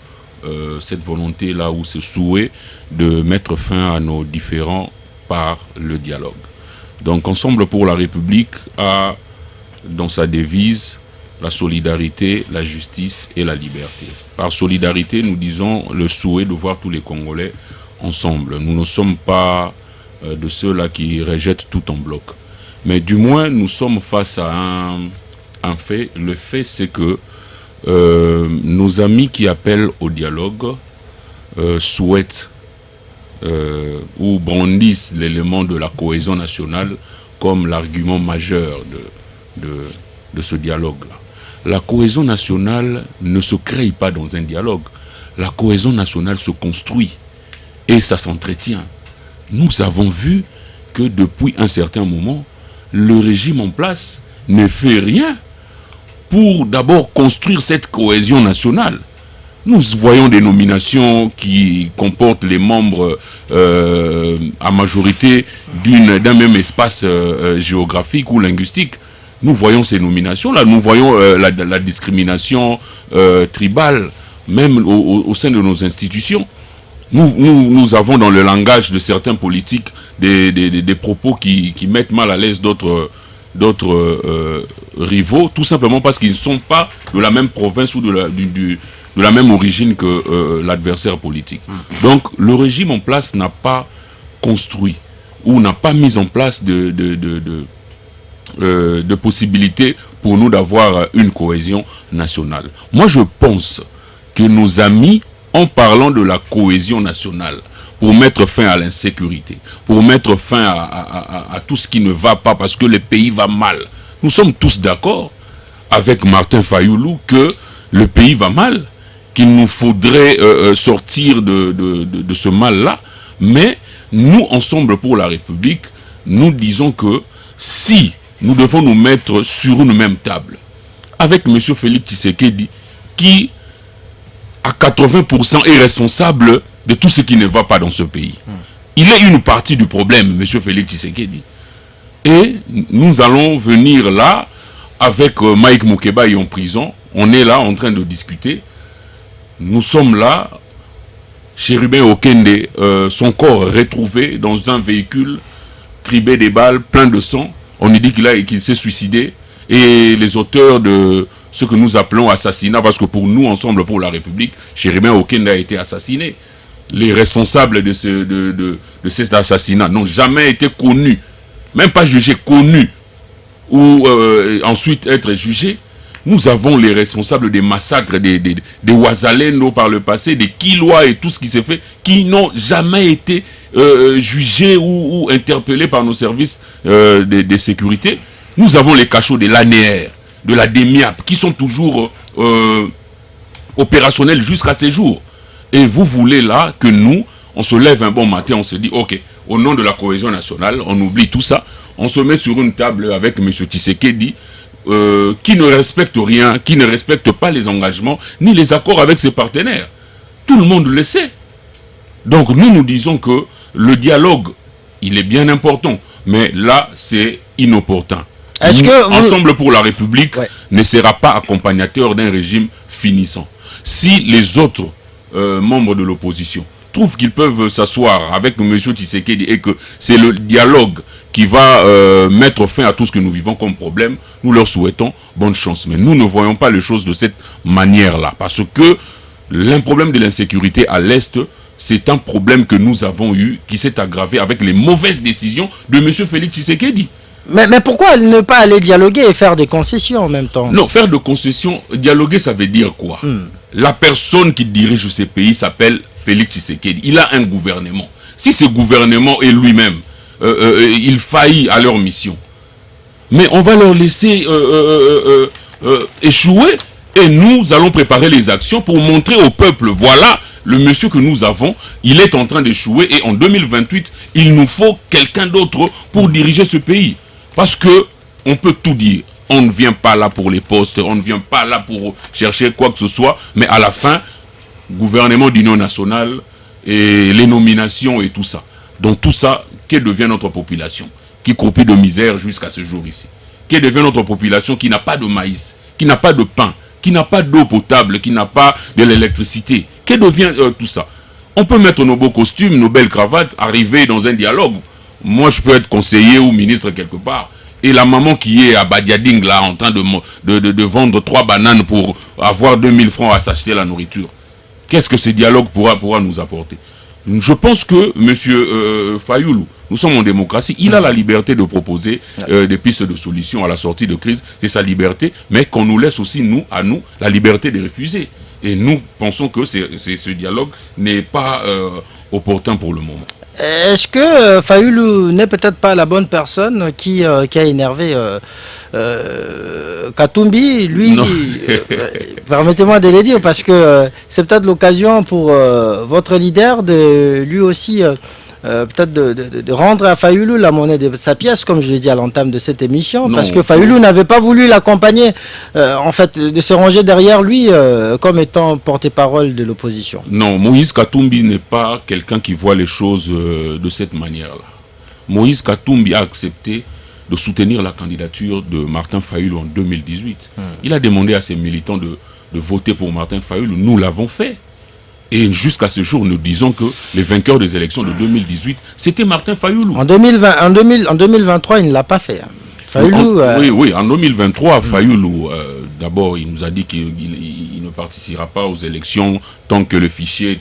cette volonté-là ou ce souhait de mettre fin à nos différends par le dialogue. Donc Ensemble pour la République a dans sa devise la solidarité, la justice et la liberté. Par solidarité, nous disons le souhait de voir tous les Congolais ensemble. Nous ne sommes pas de ceux-là qui rejettent tout en bloc. Mais du moins, nous sommes face à un fait. Le fait, c'est que nos amis qui appellent au dialogue souhaitent ou brandissent l'élément de la cohésion nationale comme l'argument majeur de ce dialogue-là. La cohésion nationale ne se crée pas dans un dialogue. La cohésion nationale se construit et ça s'entretient. Nous avons vu que depuis un certain moment, le régime en place ne fait rien pour d'abord construire cette cohésion nationale. Nous voyons des nominations qui comportent les membres à majorité d'un même espace géographique ou linguistique. Nous voyons ces nominations-là, nous voyons la discrimination tribale, même au sein de nos institutions. Nous avons dans le langage de certains politiques des propos qui mettent mal à l'aise d'autres rivaux, tout simplement parce qu'ils ne sont pas de la même province ou de la même origine que l'adversaire politique. Donc le régime en place n'a pas construit ou n'a pas mis en place de possibilités pour nous d'avoir une cohésion nationale. Moi je pense que nos amis, en parlant de la cohésion nationale, pour mettre fin à l'insécurité, pour mettre fin à tout ce qui ne va pas parce que le pays va mal. Nous sommes tous d'accord avec Martin Fayoulou que le pays va mal, qu'il nous faudrait sortir de ce mal-là. Mais nous, Ensemble pour la République, nous disons que si nous devons nous mettre sur une même table avec M. Félix Tshisekedi, qui à 80% est responsable de tout ce qui ne va pas dans ce pays. Il est une partie du problème, M. Félix Tshisekedi. Et nous allons venir là, avec Mike Mukebai en prison, on est là en train de discuter. Nous sommes là, Chéribin Okende, son corps retrouvé dans un véhicule, cribé des balles, plein de sang. On nous dit qu'il s'est suicidé. Et les auteurs de ce que nous appelons assassinat, parce que pour nous, Ensemble pour la République, Chéribin Okende a été assassiné. Les responsables de cet assassinat n'ont jamais été connus, même pas jugés, connus, ou ensuite être jugés. Nous avons les responsables des massacres des Ouazalendo par le passé, des Kilwa et tout ce qui s'est fait, qui n'ont jamais été jugés ou interpellés par nos services de sécurité. Nous avons les cachots de l'ANR, de la DEMIAP, qui sont toujours opérationnels jusqu'à ces jours. Et vous voulez là que nous, on se lève un bon matin, on se dit, ok, au nom de la cohésion nationale, on oublie tout ça, on se met sur une table avec M. Tshisekedi, qui ne respecte rien, qui ne respecte pas les engagements, ni les accords avec ses partenaires. Tout le monde le sait. Donc nous disons que le dialogue, il est bien important, mais là, c'est inopportun. Ensemble pour la République ne sera pas accompagnateur d'un régime finissant. Si les autres membres de l'opposition trouvent qu'ils peuvent s'asseoir avec M. Tshisekedi et que c'est le dialogue qui va mettre fin à tout ce que nous vivons comme problème, nous leur souhaitons bonne chance. Mais nous ne voyons pas les choses de cette manière-là. Parce que le problème de l'insécurité à l'Est, c'est un problème que nous avons eu, qui s'est aggravé avec les mauvaises décisions de M. Félix Tshisekedi. Mais pourquoi ne pas aller dialoguer et faire des concessions en même temps? Non, faire des concessions, dialoguer, ça veut dire quoi? la personne qui dirige ce pays s'appelle Félix Tshisekedi. Il a un gouvernement. Si ce gouvernement est lui-même, il faillit à leur mission. Mais on va leur laisser échouer et nous allons préparer les actions pour montrer au peuple, voilà le monsieur que nous avons, il est en train d'échouer et en 2028, il nous faut quelqu'un d'autre pour diriger ce pays. Parce que on peut tout dire. On ne vient pas là pour les postes, on ne vient pas là pour chercher quoi que ce soit, mais à la fin, gouvernement d'union nationale et les nominations et tout ça. Donc tout ça, que devient notre population qui croupit de misère jusqu'à ce jour ici? Que devient notre population qui n'a pas de maïs, qui n'a pas de pain, qui n'a pas d'eau potable, qui n'a pas de l'électricité? Que devient tout ça? On peut mettre nos beaux costumes, nos belles cravates, arriver dans un dialogue. Moi, je peux être conseiller ou ministre quelque part. Et la maman qui est à Badiading, là, en train de vendre 3 bananes pour avoir 2000 francs à s'acheter la nourriture. Qu'est-ce que ce dialogue pourra nous apporter? Je pense que M. Fayulu, nous sommes en démocratie, il a la liberté de proposer des pistes de solutions à la sortie de crise. C'est sa liberté, mais qu'on nous laisse aussi, à nous, la liberté de refuser. Et nous pensons que ce dialogue n'est pas opportun pour le moment. Est-ce que Fayulu n'est peut-être pas la bonne personne qui a énervé Katumbi? Lui, permettez-moi de le dire, parce que c'est peut-être l'occasion pour votre leader de lui aussi peut-être de rendre à Fayulu la monnaie de sa pièce, comme je l'ai dit à l'entame de cette émission, parce que Fayulu n'avait pas voulu l'accompagner, en fait, de se ranger derrière lui comme étant porte-parole de l'opposition. Non, Moïse Katumbi n'est pas quelqu'un qui voit les choses de cette manière-là. Moïse Katumbi a accepté de soutenir la candidature de Martin Fayulu en 2018. Il a demandé à ses militants de voter pour Martin Fayulu. Nous l'avons fait. Et jusqu'à ce jour, nous disons que les vainqueurs des élections de 2018, c'était Martin Fayulu. En 2023, il ne l'a pas fait. Fayulu, oui, en 2023, Fayulu, d'abord, il nous a dit qu'il ne participera pas aux élections tant que le fichier,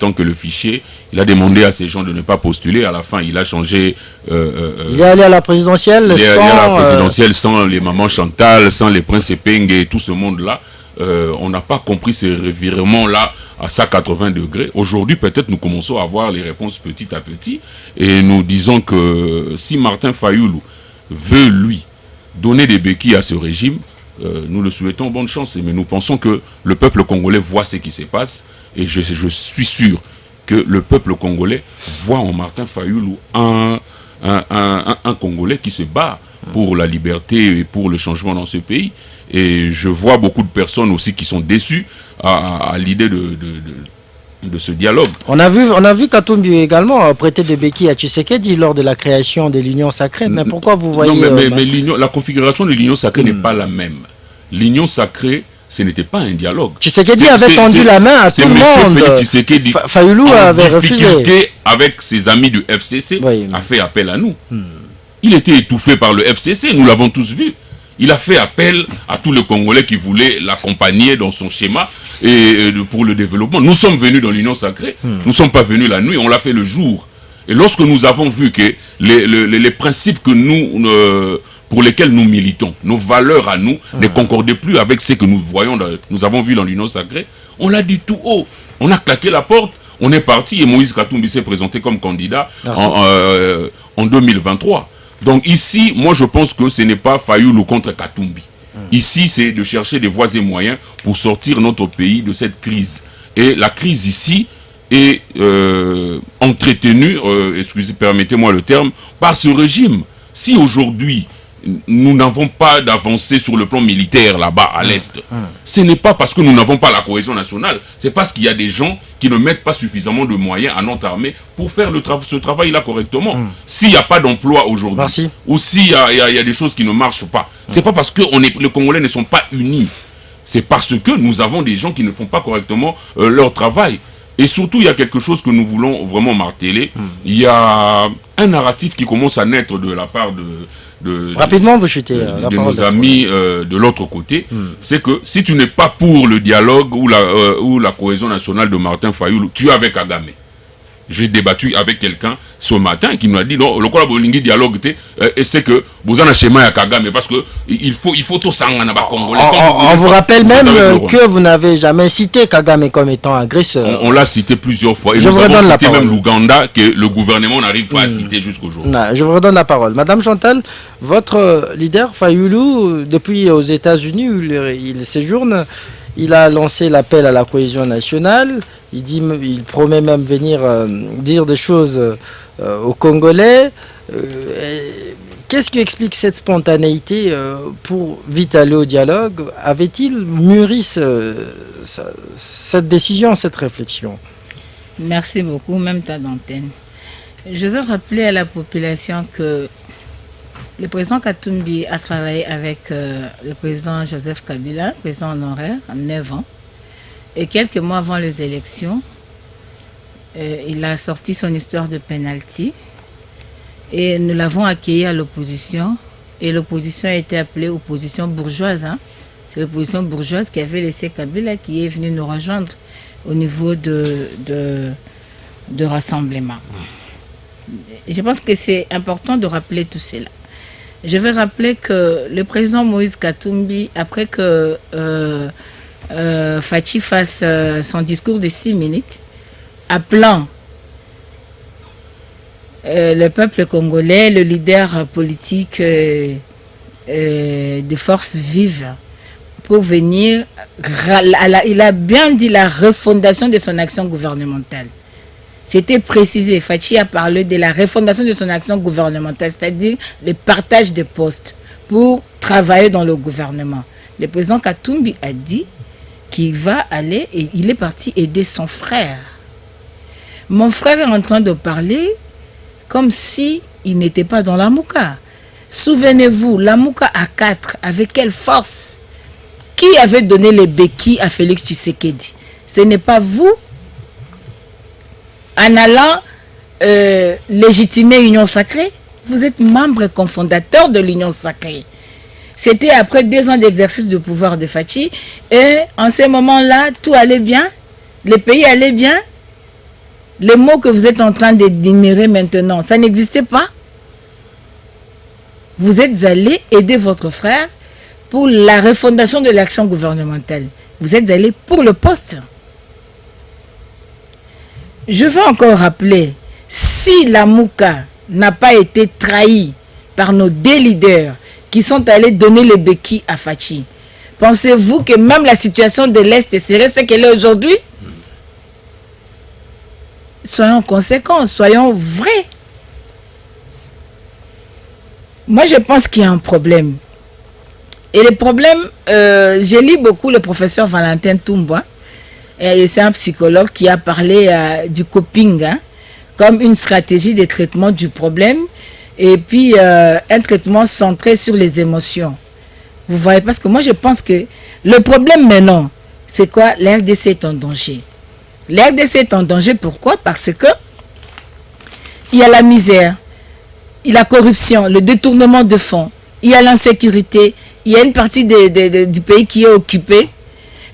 il a demandé à ces gens de ne pas postuler. À la fin, il a changé. Il est allé à la présidentielle sans les mamans Chantal, sans les princes Epeng et tout ce monde-là. On n'a pas compris ces revirements-là à 180 degrés. Aujourd'hui, peut-être nous commençons à avoir les réponses petit à petit. Et nous disons que si Martin Fayulu veut, lui, donner des béquilles à ce régime, nous le souhaitons bonne chance. Mais nous pensons que le peuple congolais voit ce qui se passe. Et je suis sûr que le peuple congolais voit en Martin Fayulu un Congolais qui se bat pour la liberté et pour le changement dans ce pays. Et je vois beaucoup de personnes aussi qui sont déçues à l'idée de ce dialogue. On a vu Katumbi également prêter des béquilles à Tshisekedi lors de la création de l'Union Sacrée. Mais pourquoi vous voyez... Non, mais la configuration de l'Union Sacrée n'est pas la même. L'Union Sacrée, ce n'était pas un dialogue. Tshisekedi avait tendu la main à tout le monde. Félix Tshisekedi, Fayulu avait refusé. Avec ses amis du FCC, a fait appel à nous. Il était étouffé par le FCC, nous l'avons tous vu. Il a fait appel à tous les Congolais qui voulaient l'accompagner dans son schéma et pour le développement. Nous sommes venus dans l'Union Sacrée, nous ne sommes pas venus la nuit, on l'a fait le jour. Et lorsque nous avons vu que les principes que pour lesquels nous militons, nos valeurs à nous, ne concordaient plus avec ce que nous avons vu dans l'Union Sacrée, on l'a dit tout haut. On a claqué la porte, on est parti et Moïse Katumbi s'est présenté comme candidat en 2023. Donc ici, moi je pense que ce n'est pas Fayulu contre Katumbi. Ici, c'est de chercher des voies et moyens pour sortir notre pays de cette crise. Et la crise ici est entretenue, permettez-moi le terme, par ce régime. Si aujourd'hui, nous n'avons pas d'avancée sur le plan militaire là-bas à l'Est, ce n'est pas parce que nous n'avons pas la cohésion nationale, c'est parce qu'il y a des gens qui ne mettent pas suffisamment de moyens à notre armée pour faire ce travail-là correctement. S'il n'y a pas d'emploi aujourd'hui, ou s'il y a des choses qui ne marchent pas, c'est pas parce que les Congolais ne sont pas unis, c'est parce que nous avons des gens qui ne font pas correctement leur travail. Et surtout, il y a quelque chose que nous voulons vraiment marteler. Il y a un narratif qui commence à naître de la part rapidement, vous chutez de nos amis de l'autre côté. C'est que si tu n'es pas pour le dialogue ou la cohésion nationale de Martin Fayulu, tu es avec Kagame. J'ai débattu avec quelqu'un ce matin qui nous a dit non, le Bolingi dialogue et c'est que vous en avez schéma à Kagame parce que il faut tout ça en Congolais. On vous rappelle même que vous n'avez jamais cité Kagame comme étant agresseur. On l'a cité plusieurs fois et je nous vous avons redonne cité même l'Ouganda que le gouvernement n'arrive pas à citer jusqu'aujourd'hui. Je vous redonne la parole. Madame Chantal, votre leader Fayulu, depuis aux États-Unis, il séjourne. Il a lancé l'appel à la cohésion nationale. Il promet même venir dire des choses aux Congolais. Qu'est-ce qui explique cette spontanéité pour vite aller au dialogue? Avait-il mûri cette décision, cette réflexion? Merci beaucoup, même ta d'antenne. Je veux rappeler à la population que le président Katumbi a travaillé avec le président Joseph Kabila, président honoraire, en 9 ans. Et quelques mois avant les élections, il a sorti son histoire de penalty. Et nous l'avons accueilli à l'opposition. Et l'opposition a été appelée opposition bourgeoise. Hein. C'est l'opposition bourgeoise qui avait laissé Kabila, qui est venu nous rejoindre au niveau de rassemblement. Et je pense que c'est important de rappeler tout cela. Je vais rappeler que le président Moïse Katumbi, après que Fachi fasse son discours de 6 minutes, appelant le peuple congolais, le leader politique des forces vives, pour venir, il a bien dit la refondation de son action gouvernementale. C'était précisé, Fachi a parlé de la refondation de son action gouvernementale, c'est-à-dire le partage de postes pour travailler dans le gouvernement. Le président Katumbi a dit qu'il va aller et il est parti aider son frère. Mon frère est en train de parler comme si il n'était pas dans la Mouka. Souvenez-vous, la Mouka à 4, avec quelle force? Qui avait donné les béquilles à Félix Tshisekedi? Ce n'est pas vous? En allant légitimer l'Union sacrée, vous êtes membre cofondateur de l'Union sacrée. C'était après 2 ans d'exercice de pouvoir de Fachi. Et en ces moments-là, tout allait bien. Le pays allait bien. Les mots que vous êtes en train d'énumérer maintenant, ça n'existait pas. Vous êtes allé aider votre frère pour la refondation de l'action gouvernementale. Vous êtes allé pour le poste. Je veux encore rappeler, si la Mouka n'a pas été trahie par nos 2 leaders qui sont allés donner les béquilles à Fachi, pensez-vous que même la situation de l'Est serait ce qu'elle est aujourd'hui? Soyons conséquents, soyons vrais. Moi, je pense qu'il y a un problème. Et le problème, j'ai lu beaucoup le professeur Valentin Toumba. C'est un psychologue qui a parlé du coping hein, comme une stratégie de traitement du problème et puis un traitement centré sur les émotions. Vous voyez, parce que moi je pense que le problème maintenant, c'est quoi? La RDC est en danger. La RDC est en danger, pourquoi? Parce que il y a la misère, il y a la corruption, le détournement de fonds, il y a l'insécurité, il y a une partie du pays qui est occupée.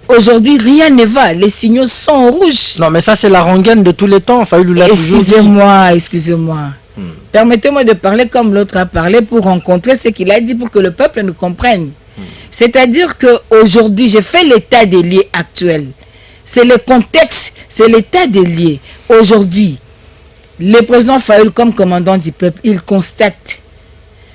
Aujourd'hui, rien ne va. Les signaux sont rouges. Non, mais ça, c'est la rengaine de tous les temps. Excusez-moi. Permettez-moi de parler comme l'autre a parlé pour rencontrer ce qu'il a dit pour que le peuple nous comprenne. C'est-à-dire qu'aujourd'hui, j'ai fait l'état des lieux actuel. C'est le contexte, c'est l'état des lieux. Aujourd'hui, le président Fayoul, comme commandant du peuple, il constate.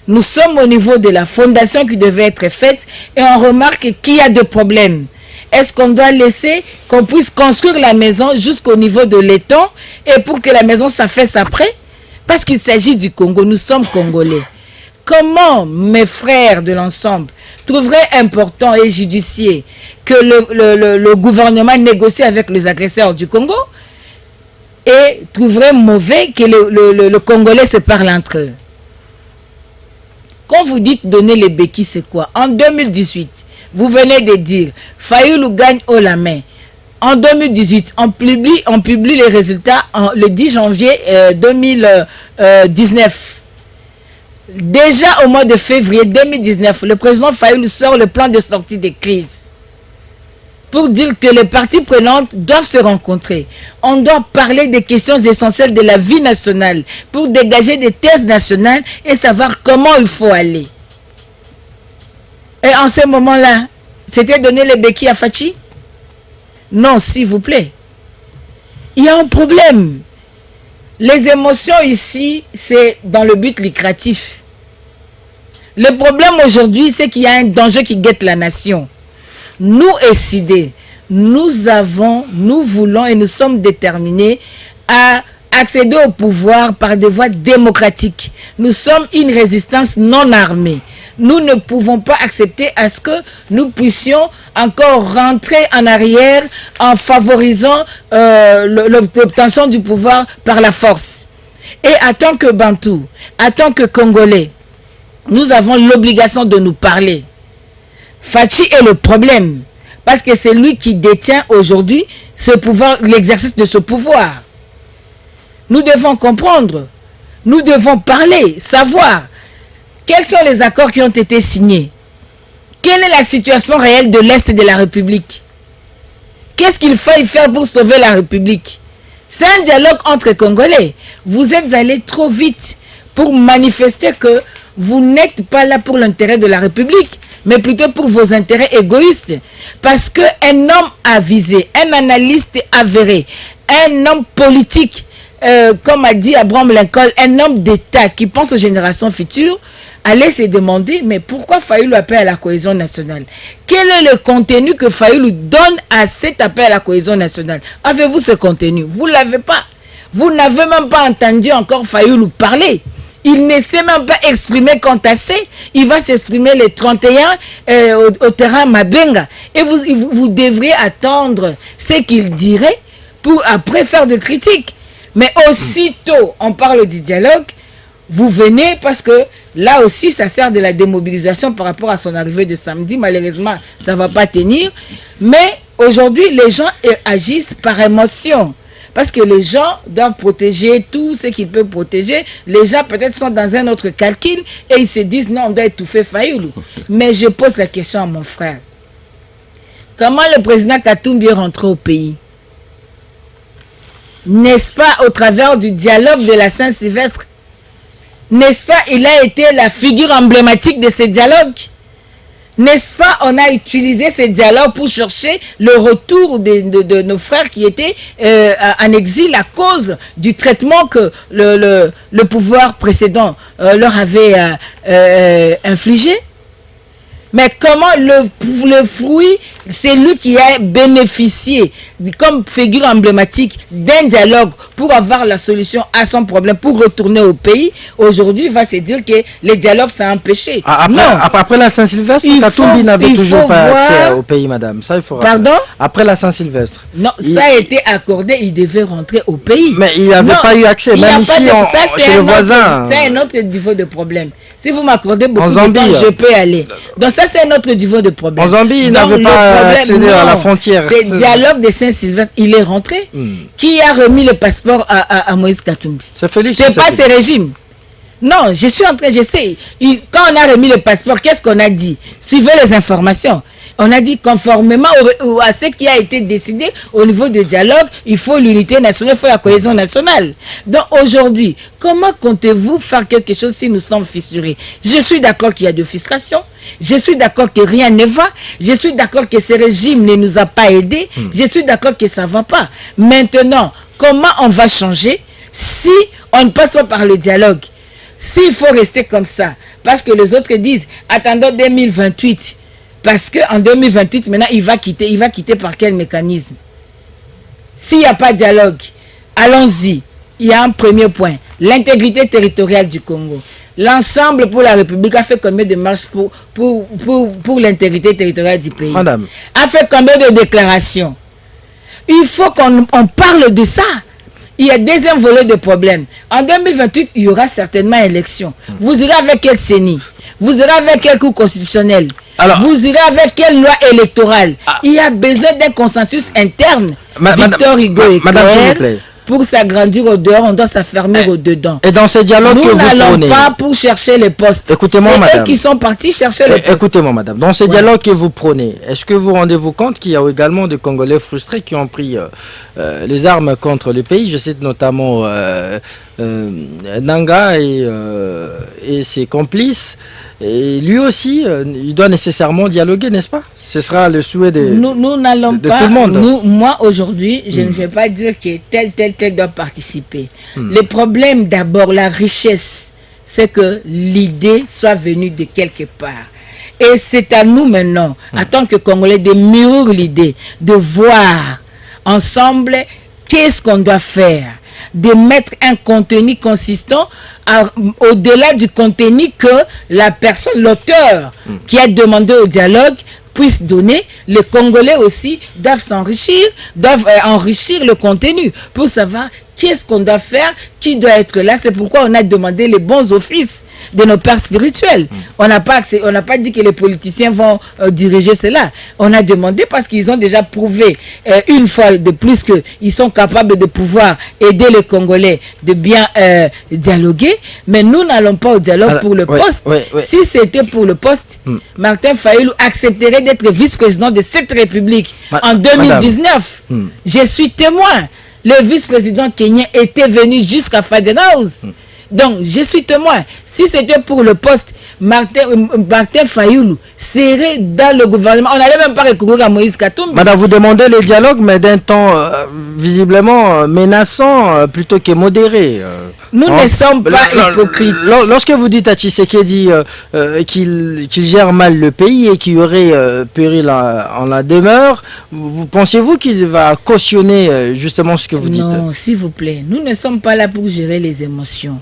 Nous sommes au niveau de la fondation qui devait être faite et on remarque qu'il y a des problèmes. Est-ce qu'on doit laisser qu'on puisse construire la maison jusqu'au niveau de l'étang et pour que la maison s'affaisse après? Parce qu'il s'agit du Congo, nous sommes Congolais. Comment mes frères de l'ensemble trouveraient important et judicieux que le gouvernement négocie avec les agresseurs du Congo et trouveraient mauvais que le Congolais se parle entre eux? Quand vous dites donner les béquilles, c'est quoi? En 2018, vous venez de dire, Fayoulou gagne haut la main. En 2018, on publie les résultats le 10 janvier 2019. Déjà au mois de février 2019, le président Fayoulou sort le plan de sortie des crises. pour dire que les parties prenantes doivent se rencontrer. On doit parler des questions essentielles de la vie nationale pour dégager des thèses nationales et savoir comment il faut aller. Et en ce moment-là, c'était donner les béquilles à Fachi? Non, s'il vous plaît. Il y a un problème. Les émotions ici, c'est dans le but lucratif. Le problème aujourd'hui, c'est qu'il y a un danger qui guette la nation. Nous, SID, nous voulons et nous sommes déterminés à accéder au pouvoir par des voies démocratiques. Nous sommes une résistance non armée. Nous ne pouvons pas accepter à ce que nous puissions encore rentrer en arrière en favorisant l'obtention du pouvoir par la force. Et en tant que Bantou, en tant que Congolais, nous avons l'obligation de nous parler. Fachi est le problème, parce que c'est lui qui détient aujourd'hui ce pouvoir, l'exercice de ce pouvoir. Nous devons comprendre, nous devons parler, savoir quels sont les accords qui ont été signés. Quelle est la situation réelle de l'Est de la République? Qu'est-ce qu'il faut y faire pour sauver la République? C'est un dialogue entre Congolais. Vous êtes allés trop vite pour manifester que vous n'êtes pas là pour l'intérêt de la République, mais plutôt pour vos intérêts égoïstes. Parce qu'un homme avisé, un analyste avéré, un homme politique, comme a dit Abraham Lincoln, un homme d'État qui pense aux générations futures, allait se demander, mais pourquoi Fayoulou appelle à la cohésion nationale? Quel est le contenu que Fayoulou donne à cet appel à la cohésion nationale? Avez-vous ce contenu? Vous ne l'avez pas. Vous n'avez même pas entendu encore Fayoulou parler. Il ne s'est même pas exprimé quant à ça. Il va s'exprimer le 31 au terrain Mabenga. Et vous devriez attendre ce qu'il dirait pour après faire de critiques. Mais aussitôt on parle du dialogue, vous venez parce que là aussi ça sert de la démobilisation par rapport à son arrivée de samedi. Malheureusement, ça ne va pas tenir. Mais aujourd'hui, les gens agissent par émotion. Parce que les gens doivent protéger tout ce qu'ils peuvent protéger. Les gens peut-être sont dans un autre calcul et ils se disent non, on doit étouffer Fayoulou. Mais je pose la question à mon frère. Comment le président Katumbi est rentré au pays? N'est-ce pas au travers du dialogue de la Saint-Sylvestre? N'est-ce pas, il a été la figure emblématique de ce dialogue? N'est-ce pas, on a utilisé ces dialogues pour chercher le retour de nos frères qui étaient en exil à cause du traitement que le pouvoir précédent leur avait infligé? Mais comment le fruit, c'est lui qui a bénéficié comme figure emblématique d'un dialogue pour avoir la solution à son problème, pour retourner au pays, aujourd'hui il va se dire que le dialogue s'est empêché. Après la Saint-Sylvestre, Katumbi n'avait toujours pas accès au pays, madame. Ça, il faut rappeler. Pardon? Après la Saint-Sylvestre. Non, ça a été accordé, il devait rentrer au pays. Mais il n'avait pas eu accès, même ici, chez le voisin. C'est un autre niveau de problème. Si vous m'accordez beaucoup de temps, je peux aller. Donc ça, c'est un autre niveau de problème. En Zambie, il n'avait pas accédé à la frontière. C'est le dialogue de Saint-Sylvestre. Il est rentré. Qui a remis le passeport à Moïse Katumbi? C'est Félix. C'est pas ce régime. Non, je suis en train, je sais. Quand on a remis le passeport, qu'est-ce qu'on a dit? Suivez les informations. On a dit conformément à ce qui a été décidé au niveau du dialogue, il faut l'unité nationale, il faut la cohésion nationale. Donc aujourd'hui, comment comptez-vous faire quelque chose si nous sommes fissurés? Je suis d'accord qu'il y a de frustration. Je suis d'accord que rien ne va. Je suis d'accord que ce régime ne nous a pas aidés. Je suis d'accord que ça ne va pas. Maintenant, comment on va changer si on ne passe pas par le dialogue? S'il faut rester comme ça, parce que les autres disent, attendons 2028, parce qu'en 2028, maintenant, il va quitter par quel mécanisme? S'il n'y a pas de dialogue, allons-y. Il y a un premier point, l'intégrité territoriale du Congo. L'ensemble pour la République a fait combien de marches pour l'intégrité territoriale du pays? Madame. A fait combien de déclarations? Il faut qu'on parle de ça. Il y a deuxième volet de problème. En 2028, il y aura certainement élection. Vous irez avec quel CENI? Vous irez avec quel cours constitutionnel? Alors, vous irez avec quelle loi électorale? Il y a besoin d'un consensus interne. Victor Hugo est clair. pour s'agrandir au dehors, on doit s'affermir au dedans. Et dans ces dialogues que nous vous n'allons prenez, pas pour chercher les postes. Écoutez-moi, c'est madame. eux qui sont partis chercher les postes. Écoutez-moi, madame. Dans ces dialogues que vous prenez, est-ce que vous rendez-vous compte qu'il y a également des Congolais frustrés qui ont pris les armes contre le pays? Je cite notamment Nanga et ses complices. Et lui aussi, il doit nécessairement dialoguer, n'est-ce pas? Ce sera le souhait nous n'allons de pas. tout le monde. Moi, aujourd'hui, je ne vais pas dire que tel doit participer. Le problème, d'abord, la richesse, c'est que l'idée soit venue de quelque part. Et c'est à nous maintenant, en tant que Congolais, de mûrir l'idée, de voir ensemble qu'est-ce qu'on doit faire, de mettre un contenu consistant au-delà du contenu que la personne, l'auteur qui a demandé au dialogue puisse donner. Les Congolais aussi doivent s'enrichir, doivent enrichir le contenu pour savoir qu'est-ce qu'on doit faire, qui doit être là. C'est pourquoi on a demandé les bons offices de nos pères spirituels. On n'a pas dit que les politiciens vont diriger cela. On a demandé parce qu'ils ont déjà prouvé une fois de plus qu'ils sont capables de pouvoir aider les Congolais de bien dialoguer. Mais nous n'allons pas au dialogue pour le poste. Si c'était pour le poste, Martin Fayulu accepterait d'être vice-président de cette République en 2019. Je suis témoin. Le vice-président kenyan était venu jusqu'à Fadenhouse. Donc, je suis témoin. Si c'était pour le poste, Martin Fayulu serait dans le gouvernement. On n'allait même pas recourir à Moïse Katumbi. Madame, vous demandez les dialogues, mais d'un temps visiblement menaçant plutôt que modéré. Nous ne sommes pas hypocrites. Lorsque vous dites à Tshisekedi qu'il gère mal le pays et qu'il y aurait péril en la demeure, pensez-vous qu'il va cautionner justement ce que vous dites? Non, s'il vous plaît. Nous ne sommes pas là pour gérer les émotions.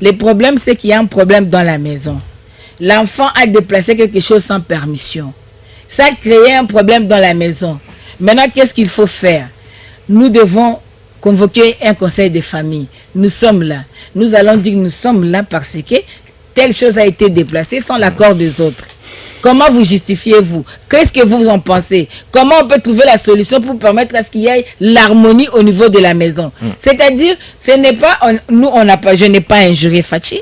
Le problème, c'est qu'il y a un problème dans la maison. L'enfant a déplacé quelque chose sans permission. Ça a créé un problème dans la maison. Maintenant, qu'est-ce qu'il faut faire? Nous devons convoquer un conseil de famille. Nous sommes là. Nous allons dire que nous sommes là parce que telle chose a été déplacée sans l'accord des autres. Comment vous justifiez-vous? Qu'est-ce que vous en pensez? Comment on peut trouver la solution pour permettre à ce qu'il y ait l'harmonie au niveau de la maison? C'est-à-dire, ce n'est pas, je n'ai pas injurié Fachi.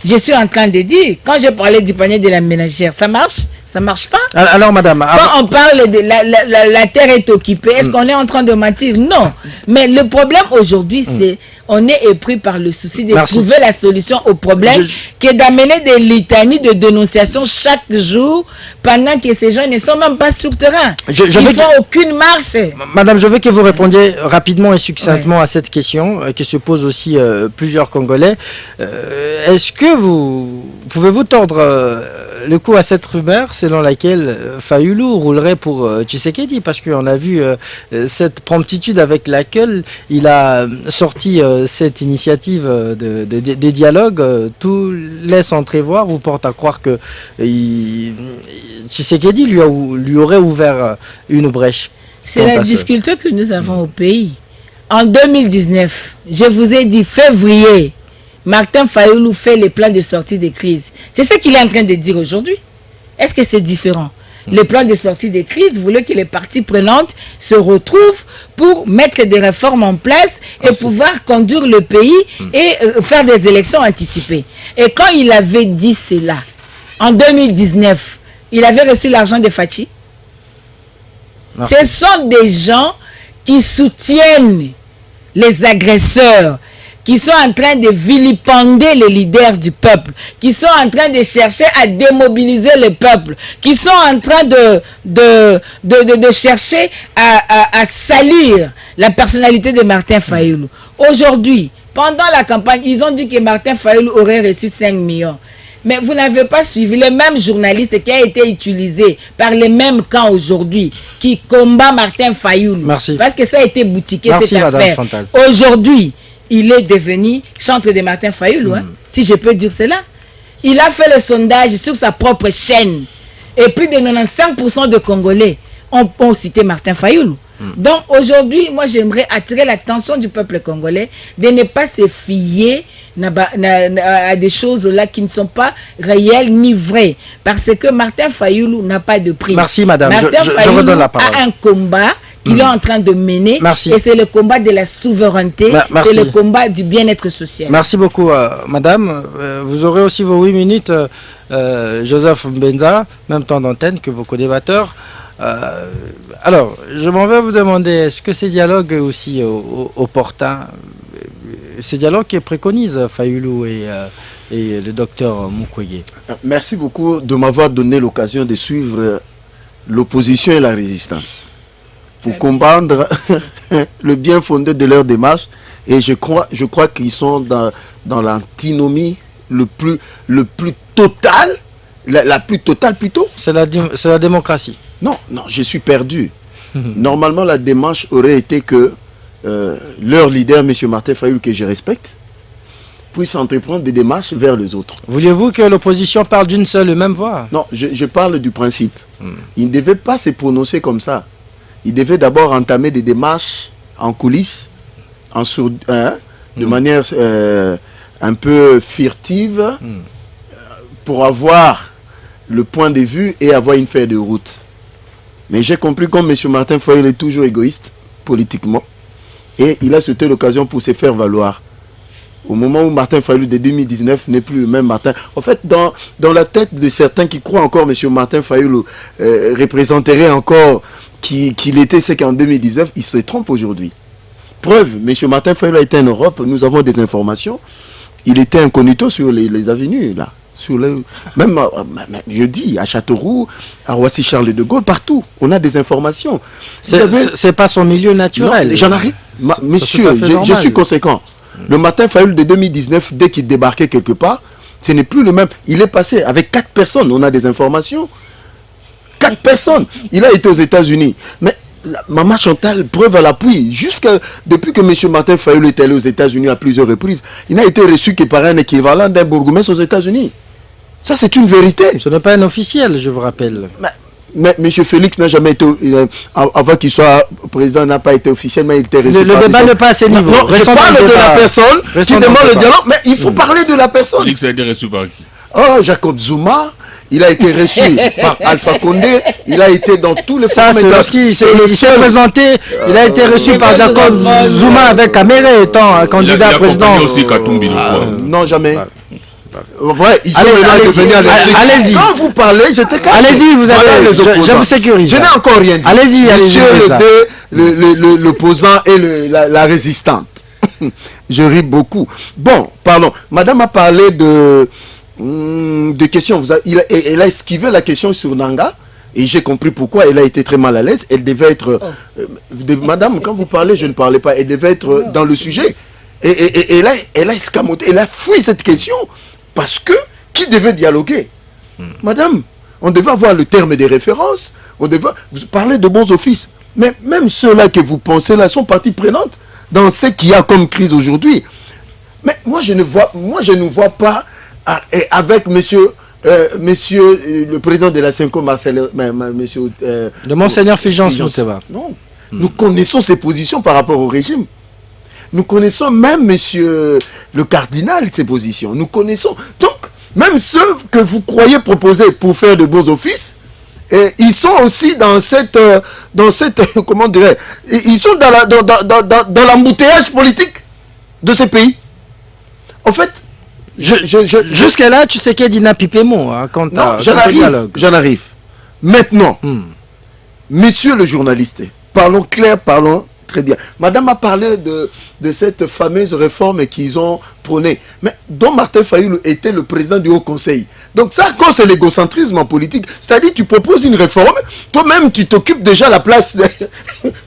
Je suis en train de dire, quand je parlais du panier de la ménagère, ça marche? Ça marche pas? Alors, madame... Quand on parle de la terre est occupée, est-ce qu'on est en train de mentir? Non. Mais le problème aujourd'hui, c'est on est épris par le souci de trouver la solution au problème que d'amener des litanies de dénonciation chaque jour pendant que ces gens ne sont même pas sur le terrain. Ils ne font aucune marche. Madame, je veux que vous répondiez rapidement et succinctement à cette question que se posent aussi plusieurs Congolais. Est-ce que pouvez-vous tordre le coup à cette rumeur selon laquelle Fayulu roulerait pour Tshisekedi, parce qu'on a vu cette promptitude avec laquelle il a sorti cette initiative de dialogue, tout laisse entrevoir ou porte à croire que Tshisekedi lui aurait ouvert une brèche. C'est la difficulté que nous avons au pays. En 2019, je vous ai dit février, Martin Fayulu fait les plans de sortie de crise. C'est ce qu'il est en train de dire aujourd'hui. Est-ce que c'est différent? Les plans de sortie de crise voulaient que les parties prenantes se retrouvent pour mettre des réformes en place et pouvoir conduire le pays et faire des élections anticipées. Et quand il avait dit cela, en 2019, il avait reçu l'argent de Fachi. Ce sont des gens qui soutiennent les agresseurs, qui sont en train de vilipender les leaders du peuple, qui sont en train de chercher à démobiliser le peuple, qui sont en train de chercher à salir la personnalité de Martin Fayulu. Aujourd'hui, pendant la campagne, ils ont dit que Martin Fayulu aurait reçu 5 millions. Mais vous n'avez pas suivi le même journaliste qui a été utilisé par les mêmes camps aujourd'hui, qui combat Martin Fayulu. Merci. Parce que ça a été boutiqué, Merci, cette affaire. Aujourd'hui, il est devenu chantre de Martin Fayulu, si je peux dire cela. Il a fait le sondage sur sa propre chaîne. Et plus de 95% de Congolais ont cité Martin Fayulu. Donc aujourd'hui, moi j'aimerais attirer l'attention du peuple congolais de ne pas se fier à des choses là qui ne sont pas réelles ni vraies. Parce que Martin Fayulu n'a pas de prix. Merci madame, Martin je redonne la parole. a un combat qu'il est en train de mener. Merci. Et c'est le combat de la souveraineté, Merci. c'est le combat du bien-être social. Merci beaucoup, madame. Vous aurez aussi vos 8 minutes, Joseph Mbenza, même temps d'antenne que vos co-débatteurs. Alors, je m'en vais vous demander, est-ce que ces dialogues aussi opportuns, ces dialogues qui préconisent Fayulu et le docteur Mukwege? Merci beaucoup de m'avoir donné l'occasion de suivre l'opposition et la résistance pour combattre le bien fondé de leur démarche. Et je crois qu'ils sont dans l'antinomie le plus total, la plus totale plutôt. C'est la démocratie. Non, je suis perdu. Normalement, la démarche aurait été que leur leader, M. Martin Fayulu, que je respecte, puisse entreprendre des démarches vers les autres. Vouliez-vous que l'opposition parle d'une seule et même voix? Non, je parle du principe. Il ne devait pas se prononcer comme ça. Il devait d'abord entamer des démarches en coulisses, de manière un peu furtive, pour avoir le point de vue et avoir une feuille de route. Mais j'ai compris comme M. Martin Fayulu est toujours égoïste politiquement, et il a sauté l'occasion pour se faire valoir. Au moment où Martin Fayulu de 2019 n'est plus le même Martin. En fait, dans la tête de certains qui croient encore M. Martin Fayulu représenterait encore qu'il était ce qu'en 2019, il se trompe aujourd'hui. Preuve, M. Martin Fayulu a été en Europe, nous avons des informations. Il était incognito sur les avenues, là. Même, je dis, à Châteauroux, à Roissy-Charles de Gaulle, partout, on a des informations. C'est pas son milieu naturel. J'en arrive. Monsieur, je suis conséquent. Le Martin Fayulu de 2019, dès qu'il débarquait quelque part, ce n'est plus le même. Il est passé avec 4 personnes, on a des informations. 4 personnes. Il a été aux États-Unis. Mais Maman Chantal, preuve à l'appui, depuis que M. Martin Fayulu est allé aux États-Unis à plusieurs reprises, il n'a été reçu que par un équivalent d'un bourgmestre aux États-Unis. Ça, c'est une vérité. Ce n'est pas un officiel, je vous rappelle. Mais M. Félix n'a jamais été, avant qu'il soit président, n'a pas été officiel, mais il était reçu. Le débat n'est pas à ce niveau. Non, je parle de la personne qui demande le dialogue, mais il faut parler de la personne. Félix a été reçu par qui? Oh, Jacob Zuma, il a été reçu par Alpha Condé, il a été dans tous les... Ça, c'est lorsqu'il s'est présenté, il a été reçu par Jacob Zuma avec Kamere étant candidat président. Il a aussi Katumbi une fois. Non, jamais. Ouais, ils sont là de venir à allez-y. Quand vous parlez, j'étais calme. Allez-y, vous avez, je vous sécurise. Je n'ai encore rien dit. Allez-y, Monsieur l'opposant et la résistante. Je ris beaucoup. Bon, pardon. Madame a parlé de questions. Elle a esquivé la question sur Nanga. Et j'ai compris pourquoi elle a été très mal à l'aise. Elle devait être... madame, quand vous parlez, je ne parlais pas. Elle devait être dans le sujet. Et elle a escamoté. Elle a fui cette question. Parce que, qui devait dialoguer? Madame, on devait avoir le terme des références. On devait parler de bons offices. Mais même ceux-là que vous pensez là sont partie prenante dans ce qu'il y a comme crise aujourd'hui. Mais moi, je ne vois pas avec monsieur le président de la Cinco, Marcel, monsieur... de Monseigneur Fulgence Muteba. Non. Nous connaissons ses positions par rapport au régime. Nous connaissons même monsieur le cardinal, ses positions. Nous connaissons. Donc, même ceux que vous croyez proposer pour faire de bons offices, ils sont aussi dans cette comment dirais, ils sont dans l'embouteillage politique de ces pays. En fait, jusque-là, tu sais qu'il y a Dina Pipemo quand j'en arrive. Maintenant, monsieur le journaliste, parlons clair, parlons très bien. Madame a parlé de cette fameuse réforme qu'ils ont prônée, mais dont Martin Fayulu était le président du Haut Conseil. Donc ça, quand c'est l'égocentrisme en politique, c'est-à-dire tu proposes une réforme, toi-même tu t'occupes déjà la place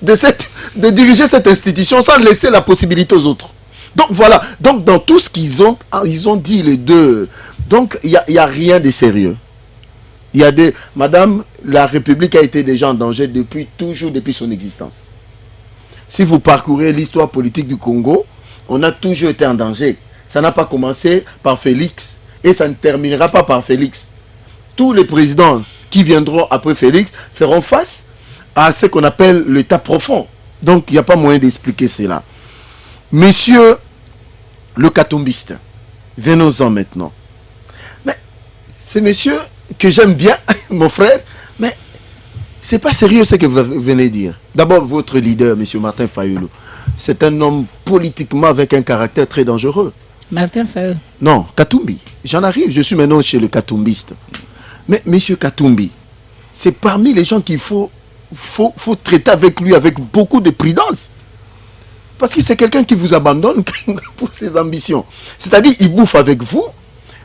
de diriger cette institution sans laisser la possibilité aux autres. Donc voilà, donc dans tout ce qu'ils ont dit les deux, donc il n'y a rien de sérieux. Il y a Madame, la République a été déjà en danger depuis son existence. Si vous parcourez l'histoire politique du Congo, on a toujours été en danger. Ça n'a pas commencé par Félix et ça ne terminera pas par Félix. Tous les présidents qui viendront après Félix feront face à ce qu'on appelle l'état profond. Donc il n'y a pas moyen d'expliquer cela. Monsieur le Katumbiste, venons-en maintenant. Mais c'est monsieur que j'aime bien, mon frère, mais C'est pas sérieux ce que vous venez de dire. D'abord, votre leader, M. Martin Fayulu, c'est un homme politiquement avec un caractère très dangereux. Martin Fayulu. Non, Katumbi. J'en arrive, je suis maintenant chez le Katumbiste. Mais M. Katumbi, c'est parmi les gens qu'il faut traiter avec lui avec beaucoup de prudence. Parce que c'est quelqu'un qui vous abandonne pour ses ambitions. C'est-à-dire, il bouffe avec vous,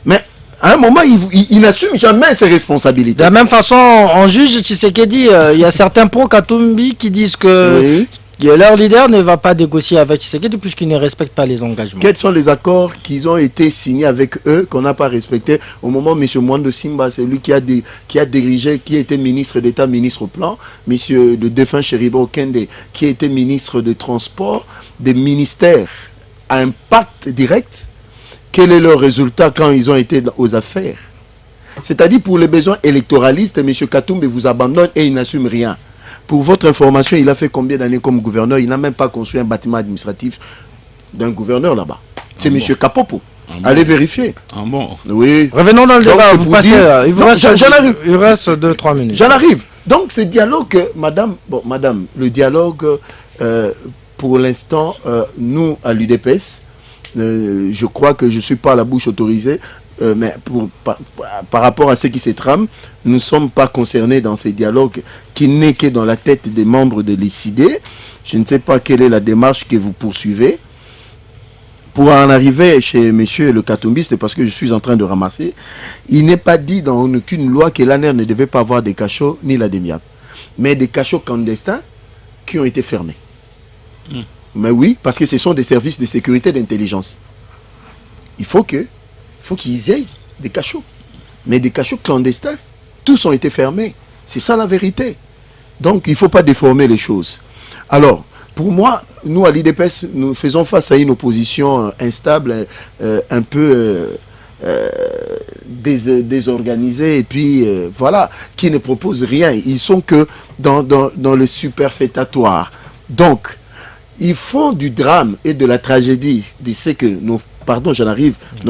mais à un moment, il n'assume jamais ses responsabilités. De la même façon, on juge Tshisekedi. Il y a certains pro-Katumbi qui disent que leur leader ne va pas négocier avec Tshisekedi puisqu'il ne respecte pas les engagements. Quels sont les accords qui ont été signés avec eux qu'on n'a pas respectés au moment où M. Mwando Simba, c'est lui qui a dirigé, qui était ministre d'État, ministre au plan, M. le défunt Cheribo Okende, qui était ministre des Transports, des ministères à impact direct. Quel est leur résultat quand ils ont été aux affaires? C'est-à-dire pour les besoins électoralistes, M. Katumbi vous abandonne et il n'assume rien. Pour votre information, il a fait combien d'années comme gouverneur? Il n'a même pas construit un bâtiment administratif d'un gouverneur là-bas. C'est M. Kapopo. Allez vérifier. Ah bon? Oui. Revenons dans le débat. Vous passez. Il vous reste 2-3 minutes. J'en arrive. Donc ce dialogue, madame, le dialogue, pour l'instant, nous à l'UDPS, je crois que je ne suis pas à la bouche autorisée, mais par rapport à ce qui se trame, nous ne sommes pas concernés dans ces dialogues qui n'est que dans la tête des membres de l'ICD. Je ne sais pas quelle est la démarche que vous poursuivez. Pour en arriver chez monsieur le Katumbiste, parce que je suis en train de ramasser, il n'est pas dit dans aucune loi que l'ANR ne devait pas avoir des cachots ni la DEMIAP, mais des cachots clandestins qui ont été fermés. Mais oui, parce que ce sont des services de sécurité d'intelligence. Il faut qu'ils aient des cachots. Mais des cachots clandestins, tous ont été fermés. C'est ça la vérité. Donc, il ne faut pas déformer les choses. Alors, pour moi, nous, à l'IDPS, nous faisons face à une opposition instable, un peu désorganisée, et puis, voilà, qui ne propose rien. Ils sont que dans le superfétatoire. Donc, ils font du drame et de la tragédie de ce que nos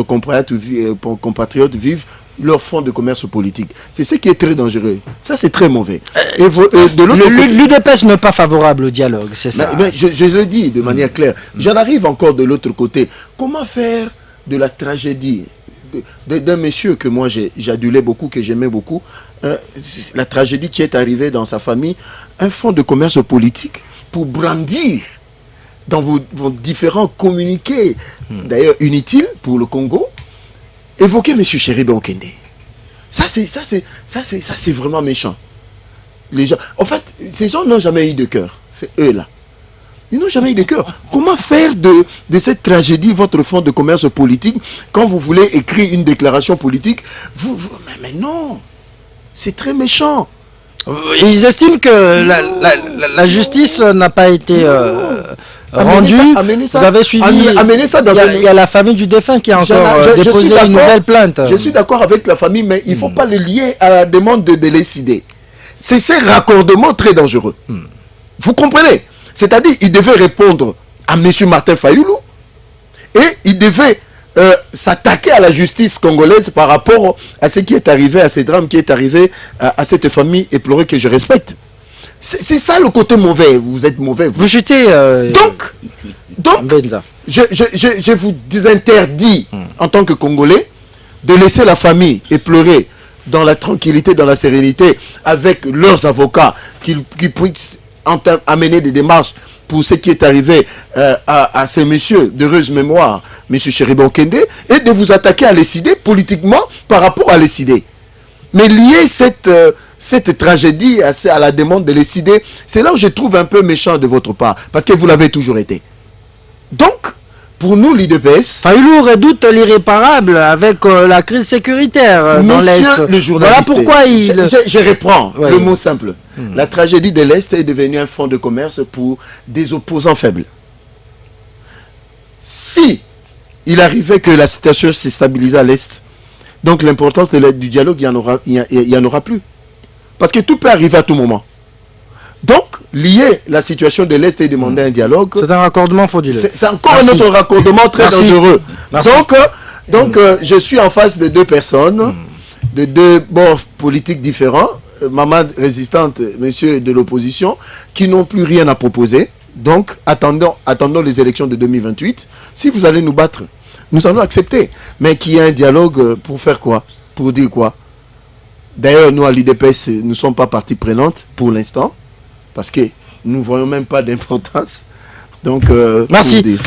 compatriotes vivent leur fonds de commerce politique. C'est ce qui est très dangereux. Ça, c'est très mauvais. L'UDPS n'est pas favorable au dialogue, c'est ça. Mais je le dis de manière claire. J'en arrive encore de l'autre côté. Comment faire de la tragédie d'un monsieur que moi j'adulais beaucoup, que j'aimais beaucoup, la tragédie qui est arrivée dans sa famille, un fonds de commerce politique pour brandir dans vos différents communiqués, d'ailleurs inutiles pour le Congo, évoquer M. Cheribo Okende. Ça c'est vraiment méchant. Les gens, en fait, ces gens n'ont jamais eu de cœur. C'est eux là. Ils n'ont jamais eu de cœur. Comment faire de cette tragédie votre fonds de commerce politique quand vous voulez écrire une déclaration politique? Mais non, c'est très méchant. Ils estiment que la justice n'a pas été rendue. Vous avez suivi. Il y a la famille du défunt qui a encore déposé une nouvelle plainte. Je suis d'accord avec la famille, mais il ne faut pas le lier à la demande de l'ICD. C'est ces raccordements très dangereux. Vous comprenez? C'est-à-dire, il devait répondre à M. Martin Fayulu et il devait s'attaquer à la justice congolaise par rapport à ce qui est arrivé, à ces drames qui est arrivé à cette famille éplorée que je respecte. C'est ça le côté mauvais. Vous êtes mauvais. Vous jetez. Donc je vous interdis en tant que Congolais de laisser la famille éplorée dans la tranquillité, dans la sérénité, avec leurs avocats qui puissent amener des démarches pour ce qui est arrivé à ces messieurs d'heureuse mémoire, M. Cheribo Okende, et de vous attaquer à l'ICD politiquement par rapport à l'ICD. Mais lier cette tragédie à la demande de l'ICD, c'est là où je trouve un peu méchant de votre part, parce que vous l'avez toujours été. Donc, pour nous, l'UDPS... Fayulu redoute l'irréparable avec la crise sécuritaire dans l'Est. Le journaliste, voilà pourquoi il... Je reprends le mot simple. La tragédie de l'Est est devenue un fonds de commerce pour des opposants faibles. Si il arrivait que la situation se stabilise à l'Est, donc l'importance du dialogue, il n'y en aura plus. Parce que tout peut arriver à tout moment. Donc, lier la situation de l'Est et demander un dialogue... C'est un raccordement frauduleux. C'est encore un autre raccordement très dangereux. Donc je suis en face de deux personnes, de deux bords politiques différents. maman résistante, monsieur de l'opposition, qui n'ont plus rien à proposer. Donc, attendons les élections de 2028. Si vous allez nous battre, nous allons accepter. Mais qu'il y ait un dialogue pour faire quoi? Pour dire quoi? D'ailleurs, nous, à l'UDPS, nous ne sommes pas partie prenante pour l'instant, parce que nous ne voyons même pas d'importance. Donc, merci.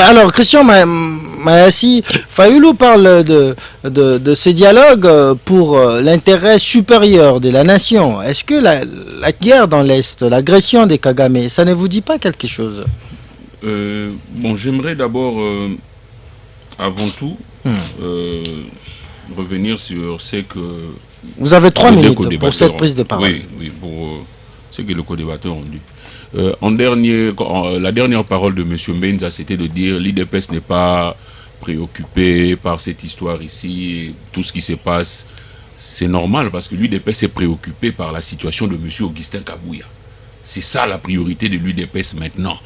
Alors, Christian Mayassi, Fayulu parle de ce dialogue pour l'intérêt supérieur de la nation. Est-ce que la guerre dans l'Est, l'agression des Kagame, ça ne vous dit pas quelque chose? Bon, j'aimerais d'abord, avant tout, revenir sur ce que... Vous avez 3 minutes pour cette prise de parole. Oui, pour ce que les co-débatteurs ont dit. La dernière parole de M. Mbenza, c'était de dire l'IDPS n'est pas préoccupé par cette histoire ici, tout ce qui se passe. C'est normal parce que l'UDPS est préoccupé par la situation de M. Augustin Kabouya. C'est ça la priorité de l'UDPS maintenant.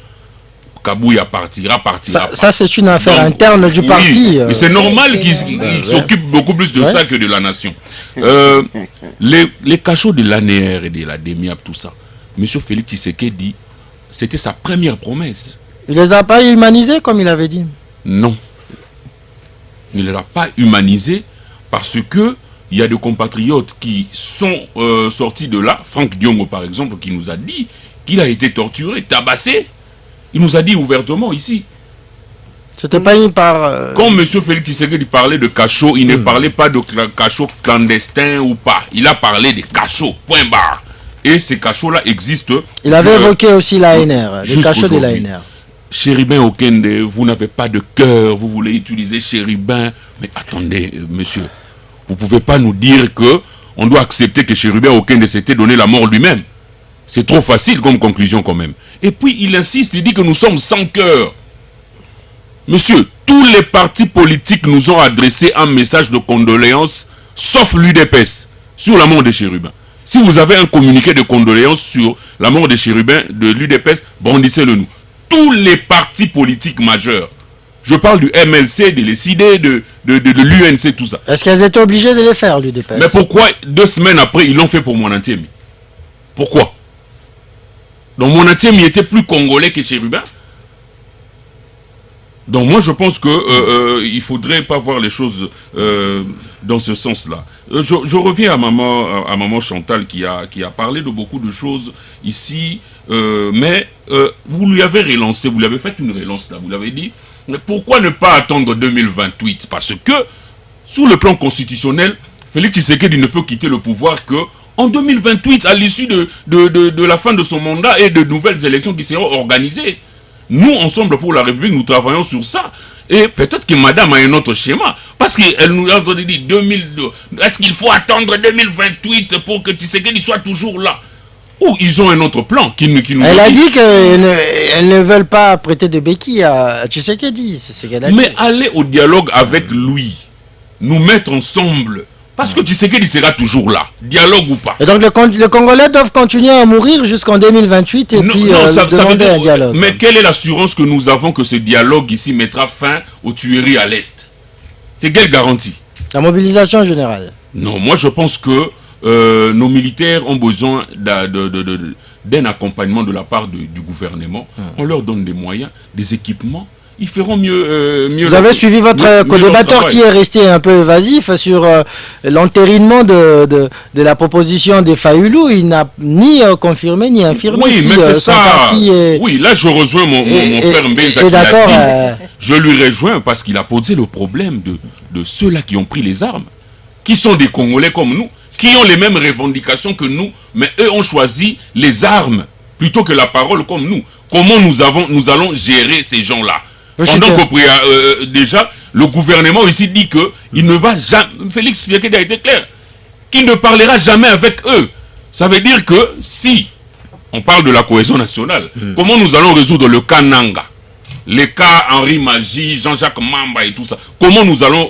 Kabouya partira. Ça c'est une affaire interne du parti. Mais c'est normal qu'il s'occupe beaucoup plus de ça que de la nation. Les cachots de l'ANR et de la DEMIAP, tout ça. M. Félix Tshisekedi, c'était sa première promesse. Il ne les a pas humanisés comme il avait dit? Non. Il ne les a pas humanisés parce que il y a des compatriotes qui sont sortis de là. Franck Diongo, par exemple, qui nous a dit qu'il a été torturé, tabassé. Il nous a dit ouvertement ici. C'était pas par... Quand M. Félix Tshisekedi parlait de cachot, il ne parlait pas de cachot clandestin ou pas. Il a parlé de cachot, point barre. Et ces cachots-là existent. Il avait évoqué aussi l'ANR, les cachots de l'ANR. Chérubin Okende, vous n'avez pas de cœur, vous voulez utiliser Chérubin. Mais attendez, monsieur, vous ne pouvez pas nous dire que on doit accepter que Chérubin Okende s'était donné la mort lui-même. C'est trop facile comme conclusion quand même. Et puis il insiste, il dit que nous sommes sans cœur. Monsieur, tous les partis politiques nous ont adressé un message de condoléances, sauf l'UDPS, sur la mort de Chérubin. Si vous avez un communiqué de condoléances sur la mort de Chérubin, de l'UDPS, brandissez-le nous. Tous les partis politiques majeurs, je parle du MLC, de l'ECD, de l'UNC, tout ça. Est-ce qu'elles étaient obligées de les faire, l'UDPS? Mais pourquoi 2 semaines après, ils l'ont fait pour Monantiemi? Pourquoi? Donc Monantiemi était plus congolais que Chérubin. Donc moi je pense que il faudrait pas voir les choses dans ce sens-là. Je reviens à maman Chantal qui a parlé de beaucoup de choses ici, mais vous lui avez relancé, vous lui avez fait une relance là, vous l'avez dit. Mais pourquoi ne pas attendre 2028? Parce que sur le plan constitutionnel, Félix Tshisekedi ne peut quitter le pouvoir que en 2028, à l'issue de la fin de son mandat et de nouvelles élections qui seront organisées. Nous, Ensemble pour la République, nous travaillons sur ça. Et peut-être que madame a un autre schéma. Parce qu'elle nous a dit 2002. Est-ce qu'il faut attendre 2028 pour que Tshisekedi soit toujours là? Ou ils ont un autre plan qui nous Elle a dit qu'elles ne veulent pas prêter de béquilles à Tshisekedi. C'est ce qu'elle a dit. Mais aller au dialogue avec lui, nous mettre ensemble. Parce que Tshisekedi sera toujours là, dialogue ou pas. Et donc les Congolais doivent continuer à mourir jusqu'en 2028 et ça veut dire, un dialogue. Mais quelle est l'assurance que nous avons que ce dialogue ici mettra fin aux tueries à l'Est? C'est quelle garantie? La mobilisation générale. Non, moi je pense que nos militaires ont besoin d'un accompagnement de la part du gouvernement. On leur donne des moyens, des équipements. Ils feront mieux. Vous avez suivi votre co-débatteur qui est resté un peu évasif sur l'entérinement de la proposition des Fayulu. Il n'a ni confirmé ni infirmé. Oui, mais c'est ça. Oui, là je rejoins mon frère Mbenza. Je lui rejoins parce qu'il a posé le problème de ceux-là qui ont pris les armes, qui sont des Congolais comme nous, qui ont les mêmes revendications que nous, mais eux ont choisi les armes plutôt que la parole comme nous. Comment nous allons gérer ces gens-là? Pendant que déjà, le gouvernement ici dit qu'il ne va jamais, Félix Tshisekedi a été clair, qu'il ne parlera jamais avec eux. Ça veut dire que si on parle de la cohésion nationale, comment nous allons résoudre le cas Nanga, les cas Henri Magie, Jean-Jacques Mamba et tout ça? Comment nous allons...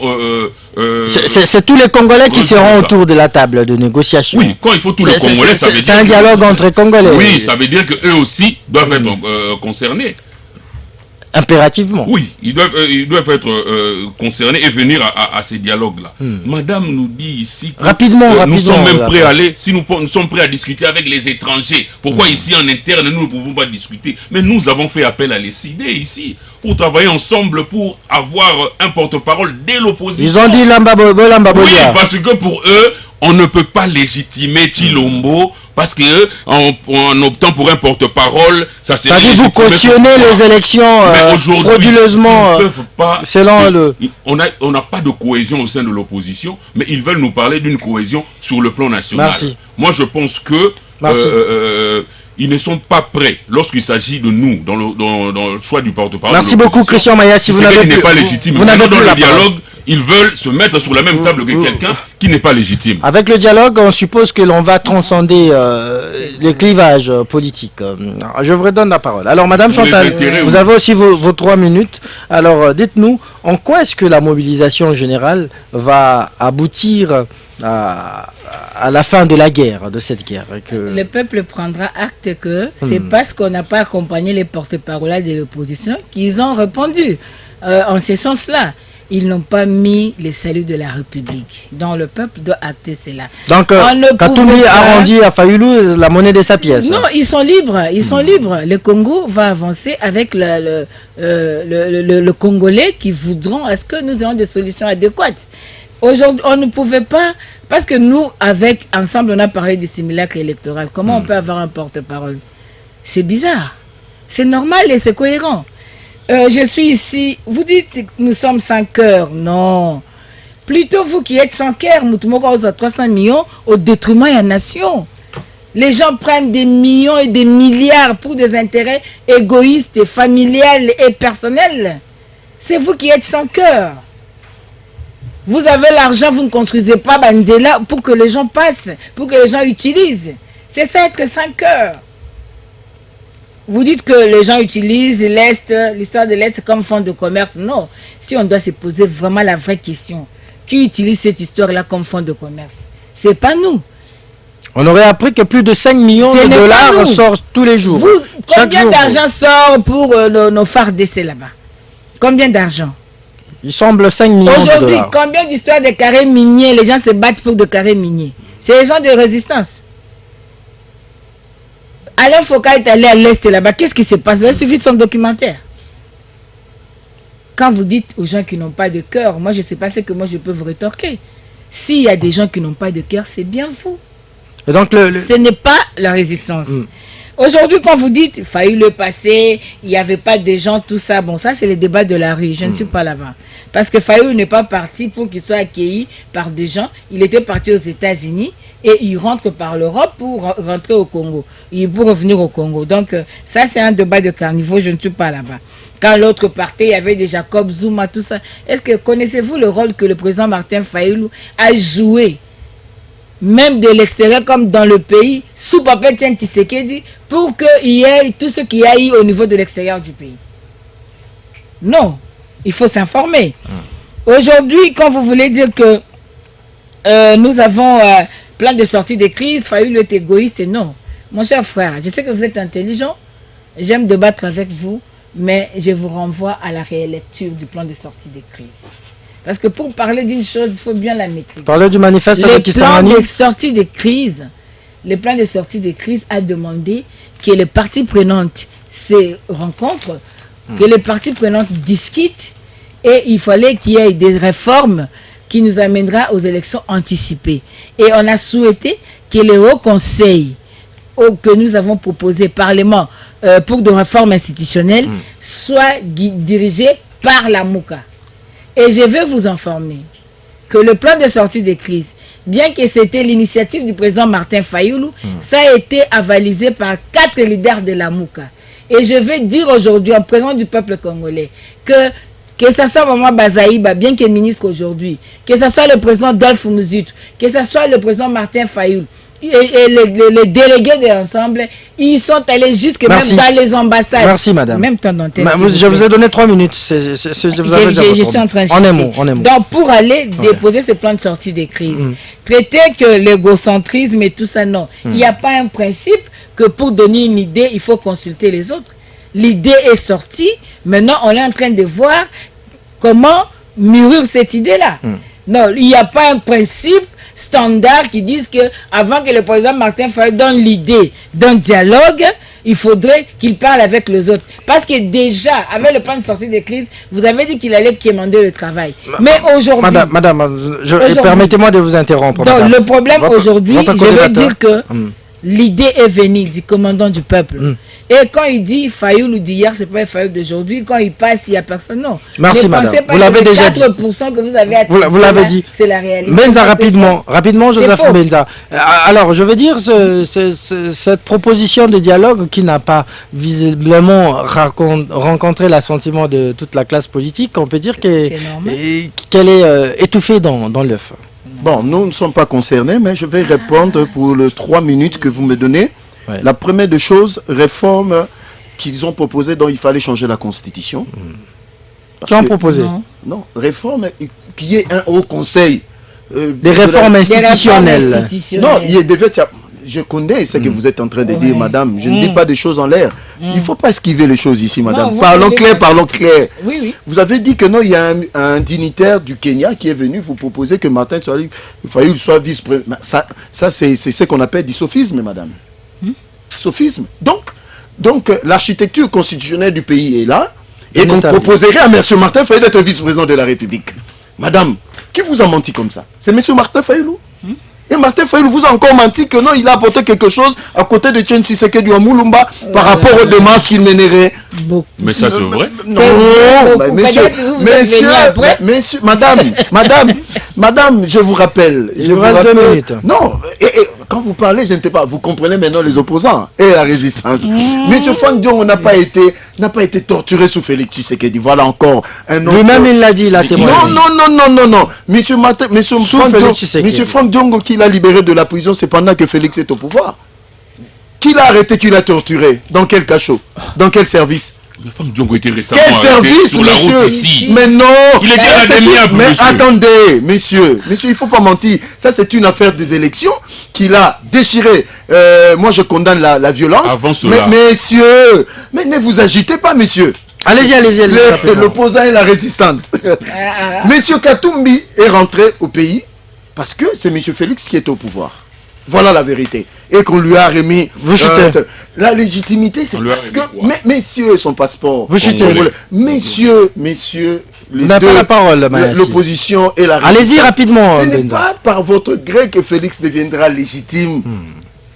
c'est tous les Congolais qui seront autour de la table de négociation. Oui, quand il faut tous les Congolais, ça veut dire... C'est un dialogue entre Congolais. Oui, ça veut dire qu'eux aussi doivent être concernés. Impérativement. Oui, ils doivent être concernés et venir à ces dialogues-là. Madame nous dit ici que rapidement, nous sommes même prêts à aller, si nous sommes prêts à discuter avec les étrangers. Pourquoi ici en interne, nous ne pouvons pas discuter? Mais nous avons fait appel à l'ECD ici, pour travailler ensemble, pour avoir un porte-parole dès l'opposition. Ils ont dit oui, parce que pour eux, on ne peut pas légitimer Tshilombo parce que en optant pour un porte-parole, ça c'est. C'est-à-dire vous cautionnez les élections frauduleusement. On n'a pas de cohésion au sein de l'opposition, mais ils veulent nous parler d'une cohésion sur le plan national. Merci. Moi, je pense que ils ne sont pas prêts lorsqu'il s'agit de nous dans le choix du porte-parole. Merci beaucoup, Christian Maya. Si vous n'avez pas légitime. Vous n'avez dans le dialogue. Ils veulent se mettre sur la même table que quelqu'un qui n'est pas légitime. Avec le dialogue, on suppose que l'on va transcender les clivages politiques. Je vous redonne la parole. Alors, Madame Chantal, vous avez aussi vos 3 minutes. Alors, dites-nous, en quoi est-ce que la mobilisation générale va aboutir à la fin de la guerre, de cette guerre Le peuple prendra acte que c'est parce qu'on n'a pas accompagné les porte-parole de l'opposition qu'ils ont répondu en ce sens-là. Ils n'ont pas mis les saluts de la République. Donc le peuple doit acter cela. Donc, Katumbi arrondit à Fayulu la monnaie de sa pièce. Non, ils sont libres. Ils sont libres. Le Congo va avancer avec le Congolais qui voudront à ce que nous ayons des solutions adéquates. Aujourd'hui, on ne pouvait pas, parce que nous, ensemble, on a parlé du simulacre électoral. Comment on peut avoir un porte-parole? C'est bizarre. C'est normal et c'est cohérent. Je suis ici, vous dites que nous sommes sans cœur. Non. Plutôt vous qui êtes sans cœur, nous avons 300 millions au détriment de la nation. Les gens prennent des millions et des milliards pour des intérêts égoïstes, et familiales et personnels. C'est vous qui êtes sans cœur. Vous avez l'argent, vous ne construisez pas Banzela pour que les gens passent, pour que les gens utilisent. C'est ça être sans cœur. Vous dites que les gens utilisent l'histoire de l'Est comme fonds de commerce. Non. Si on doit se poser vraiment la vraie question, qui utilise cette histoire-là comme fonds de commerce? C'est pas nous. On aurait appris que plus de 5 millions de dollars sortent tous les jours. Combien d'argent sort pour nos phares d'essai là-bas? Combien d'argent? Il semble 5 millions de dollars. Aujourd'hui, combien d'histoires de carrés miniers? Les gens se battent pour de carrés miniers. C'est les gens de résistance. Alain Foucault est allé à l'Est là-bas. Qu'est-ce qui se passe? Il suffit de son documentaire. Quand vous dites aux gens qui n'ont pas de cœur, moi je ne sais pas ce que moi je peux vous rétorquer. S'il y a des gens qui n'ont pas de cœur, c'est bien vous. Et donc ce n'est pas la résistance. Aujourd'hui, quand vous dites il faillit le passer, il n'y avait pas de gens, tout ça, bon, ça c'est le débat de la rue. Je ne suis pas là-bas. Parce que Fayulu n'est pas parti pour qu'il soit accueilli par des gens. Il était parti aux États-Unis et il rentre par l'Europe pour rentrer au Congo. Pour revenir au Congo. Donc, ça c'est un débat de carnivore, je ne suis pas là-bas. Quand l'autre partait, il y avait des Jacob Zuma, tout ça. Est-ce que connaissez-vous le rôle que le président Martin Fayulu a joué, même de l'extérieur comme dans le pays, sous Papa Etienne Tshisekedi, pour qu'il y ait tout ce qu'il y a eu au niveau de l'extérieur du pays? Non, il faut s'informer. Aujourd'hui, quand vous voulez dire que nous avons plein de sorties de crise, Fayulu est égoïste, non. Mon cher frère, je sais que vous êtes intelligent, j'aime débattre avec vous, mais je vous renvoie à la rélecture du plan de sortie de crise. Parce que pour parler d'une chose, il faut bien la maîtriser. Parler du manifeste avec Kissamani. Le plan de sortie de crise a demandé que les parties prenantes se rencontrent, que les parties prenantes discutent, et il fallait qu'il y ait des réformes qui nous amènera aux élections anticipées. Et on a souhaité que le Haut Conseil que nous avons proposé, Parlement, pour des réformes institutionnelles, soit dirigé par la MOUCA. Et je vais vous informer que le plan de sortie de crise, bien que c'était l'initiative du président Martin Fayulu, ça a été avalisé par 4 leaders de la MOUCA. Et je vais dire aujourd'hui, en présence du peuple congolais, que ce soit Maman Bazaïba, bien qu'il est ministre aujourd'hui, que ce soit le président Dolph Muzit, que ce soit le président Martin Fayulu, et les délégués de l'ensemble, ils sont allés jusque même dans les ambassades. Merci, madame. Même temps d'antenne. Je vous ai donné 3 minutes. Je suis en train de chuter. Donc, pour aller déposer ce plan de sortie des crises, traiter que l'égocentrisme et tout ça, non. Il n'y a pas un principe que pour donner une idée, il faut consulter les autres. l'idée est sortie. Maintenant, on est en train de voir comment mûrir cette idée-là. Non, il n'y a pas un principe standard qui dise que avant que le président Martin Fayulu donne l'idée d'un dialogue, il faudrait qu'il parle avec les autres. Parce que déjà, avec le plan de sortie de crise, vous avez dit qu'il allait quémander le travail. Mais aujourd'hui... Madame, permettez-moi de vous interrompre. Donc, madame. le problème aujourd'hui, je veux dire que l'idée est venue du commandant du peuple. Et quand il dit Fayulu d'hier, c'est pas Fayulu d'aujourd'hui. Quand il passe, il n'y a personne. Non. Merci, madame. Vous l'avez déjà dit. 4% que vous avez atteint, vous l'avez dit. C'est la réalité. Benza, rapidement, Joseph Benza. Alors, je veux dire, cette proposition de dialogue qui n'a pas visiblement rencontré l'assentiment de toute la classe politique, on peut dire qu'elle est étouffée dans l'œuf. Bon, nous ne sommes pas concernés, mais je vais répondre pour les 3 minutes que vous me donnez. Ouais. La première des choses, réforme qu'ils ont proposée, dont il fallait changer la Constitution. Qui ont proposé? Non, réforme, qu'il y ait un haut conseil. Des réformes institutionnelles. Non, il devait... Je connais ce que vous êtes en train de dire, madame. Je ne dis pas des choses en l'air. Il ne faut pas esquiver les choses ici, madame. Non, parlons clair. Oui. Vous avez dit que non, il y a un dignitaire du Kenya qui est venu vous proposer que Martin Fayulu soit vice-président. Ça c'est ce qu'on appelle du sophisme, madame. Sophisme. Donc l'architecture constitutionnelle du pays est là. Et qu'on proposerait à M. Martin Fayulu d'être vice-président de la République. Madame, qui vous a menti comme ça? C'est M. Martin Fayulu. Et Martin Fayulu vous a encore menti que non, il a apporté quelque chose à côté de Tchen Tshisekedi ou Moulumba par rapport aux démarches qu'il mènerait. Mais ça c'est vrai. Non, messieurs, madame, je vous rappelle. Il vous reste 2 minutes. Non, et quand vous parlez, je ne sais pas, vous comprenez maintenant les opposants et la résistance. Monsieur Franck Dion n'a pas été torturé sous Félix Tshisekedi. Voilà encore un autre. Lui-même il l'a dit, il a témoigné. Non. Monsieur Franck Dion qui l'a libéré de la prison, c'est pendant que Félix est au pouvoir. Qui l'a arrêté, qui l'a torturé? Dans quel cachot? Dans quel service? Mais Franck Diongo était récemment quel service, sur la route ici. Mais non. Il était à la demi-heure, mais attendez, messieurs, il ne faut pas mentir. Ça, c'est une affaire des élections qu'il a déchiré. Moi, je condamne la violence. Avant cela. Mais messieurs, mais ne vous agitez pas, messieurs. Allez-y. L'opposant et la résistante. Monsieur Katumbi est rentré au pays parce que c'est monsieur Félix qui est au pouvoir. Voilà la vérité. Et qu'on lui a remis... Vous chutez. La légitimité, c'est parce que... messieurs, son passeport... Vous chutez. Messieurs... Vous n'avez pas la parole, l'opposition et la résistance. Allez-y rapidement. Ce n'est pas par votre gré que Félix deviendra légitime.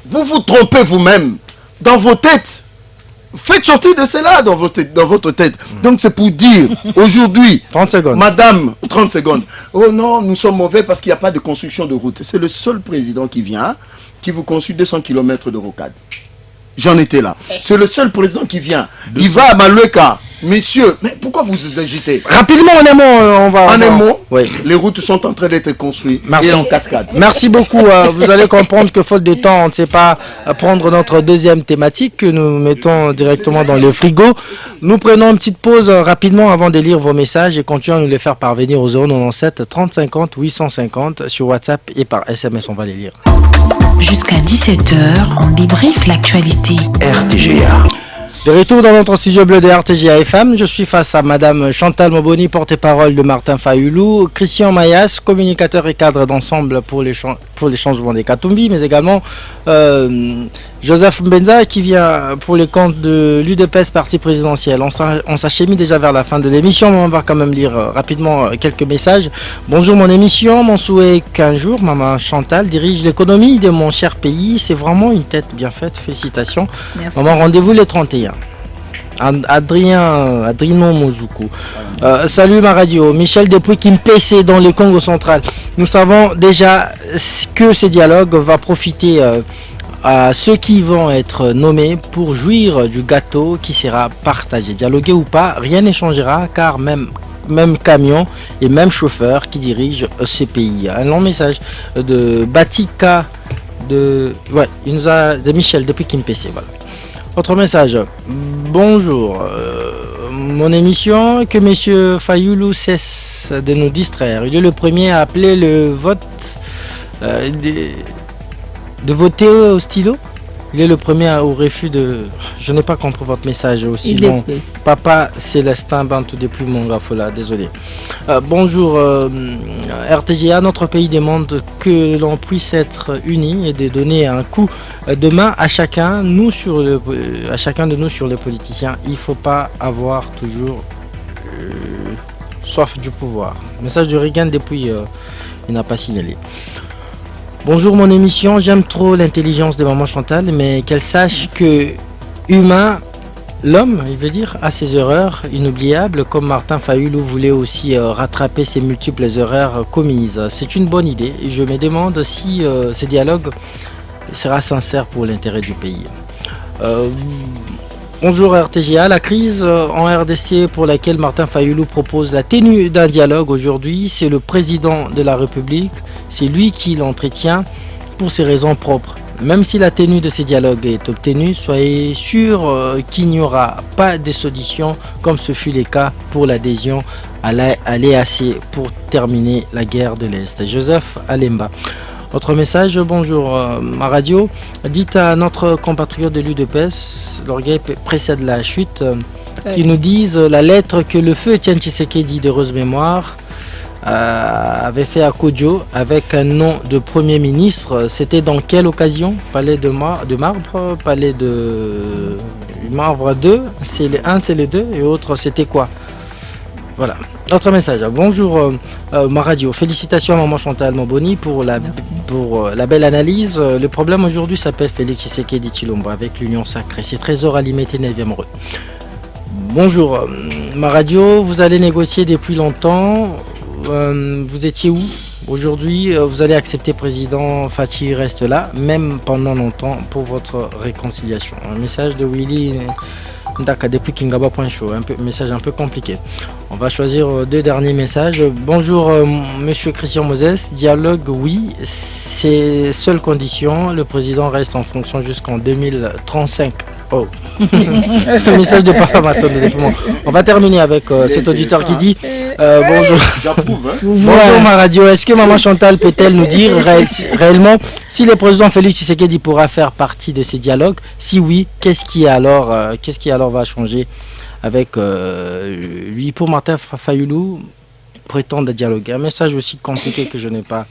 Vous vous trompez vous-même. Dans vos têtes. Faites sortir de cela dans votre tête. Donc c'est pour dire, aujourd'hui... 30 secondes. Madame, 30 secondes. Oh non, nous sommes mauvais parce qu'il n'y a pas de construction de route. C'est le seul président qui vient, qui vous construit 200 km de rocade. J'en étais là. C'est le seul président qui vient. Il va à Malueka. Messieurs, mais pourquoi vous vous agitez? Rapidement, on va... En un mot, oui. Les routes sont en train d'être construites. Merci. Et en cascade. Merci beaucoup. Vous allez comprendre que faute de temps, on ne sait pas prendre notre deuxième thématique que nous mettons directement dans le frigo. Nous prenons une petite pause rapidement avant de lire vos messages et continuons à nous les faire parvenir au 097 30 50 850 sur WhatsApp et par SMS. On va les lire. Jusqu'à 17h, on débriefe l'actualité. RTGA. De retour dans notre studio bleu de RTGA FM, je suis face à Madame Chantal Moboni, porte-parole de Martin Fayulu, Christian Mayas, communicateur et cadre d'ensemble pour les changements des Katumbi, mais également Joseph Benza qui vient pour les comptes de l'UDPS parti présidentiel. On s'achemine déjà vers la fin de l'émission, mais on va quand même lire rapidement quelques messages. Bonjour mon émission, mon souhait qu'un jour Maman Chantal dirige l'économie de mon cher pays. C'est vraiment une tête bien faite, félicitations. Merci. Maman, rendez-vous les 31. Adrino Mozuku. Salut ma radio. Michel depuis Kimpese dans le Congo central. Nous savons déjà que ce dialogue va profiter à ceux qui vont être nommés pour jouir du gâteau qui sera partagé. Dialoguer ou pas, rien ne changera car même camion et même chauffeur qui dirige ce pays. Un long message de Batika de Michel depuis Kimpese. Voilà. Autre message. Bonjour. Mon émission, que M. Fayulu cesse de nous distraire. Il est le premier à appeler le vote de voter au stylo. Il est le premier au refus de... Je n'ai pas compris votre message aussi Il long. est Papa Célestin Bantou depuis Mongafola, désolé. Bonjour RTGA, notre pays demande que l'on puisse être unis et de donner un coup de main à chacun de nous sur les politiciens. Il ne faut pas avoir toujours soif du pouvoir. Message de Reagan depuis il n'a pas signalé. Bonjour mon émission, j'aime trop l'intelligence de Maman Chantal, mais qu'elle sache que humain, l'homme, il veut dire, a ses erreurs inoubliables, comme Martin Fayulu voulait aussi rattraper ses multiples erreurs commises. C'est une bonne idée et je me demande si ce dialogue sera sincère pour l'intérêt du pays. Bonjour RTGA, la crise en RDC pour laquelle Martin Fayulu propose la tenue d'un dialogue aujourd'hui, c'est le président de la République, c'est lui qui l'entretient pour ses raisons propres. Même si la tenue de ces dialogues est obtenue, soyez sûr qu'il n'y aura pas de solution comme ce fut le cas pour l'adhésion à l'EAC pour terminer la guerre de l'Est. Joseph Alemba. Autre message, bonjour ma radio. Dites à notre compatriote de l'UDPS, l'orgueil précède la chute, qui nous disent la lettre que le feu Etienne Tshisekedi d'heureuse mémoire avait fait à Kodjo avec un nom de Premier ministre. C'était dans quelle occasion? Palais de Marbre, Palais de Marbre 2, c'est les 1, c'est les 2 et autres, c'était quoi? Voilà. Autre message. Bonjour ma radio. Félicitations à Maman Chantal Moboni pour la belle analyse. Le problème aujourd'hui s'appelle Félix Tshisekedi Tshilombo avec l'Union Sacrée. C'est Trésor Alimité 9e rue. Bonjour ma radio. Vous allez négocier depuis longtemps. Vous étiez où? Aujourd'hui, vous allez accepter président Fathi reste là, même pendant longtemps, pour votre réconciliation. Un message de Willy Ndaka depuis Kingaba.show, message un peu compliqué. On va choisir deux derniers messages. Bonjour monsieur Christian Moses, dialogue oui, c'est seule condition, le président reste en fonction jusqu'en 2035. Oh, message de Papa Maton. On va terminer avec cet auditeur qui dit bonjour. J'approuve. Bonjour ma radio. Est-ce que Maman Chantal peut-elle nous dire réellement si le président Félix Tshisekedi pourra faire partie de ces dialogues? Si oui, qu'est-ce qui alors va changer avec lui? Pour Martin Fayulu, prétendre dialoguer. Un message aussi compliqué que je n'ai pas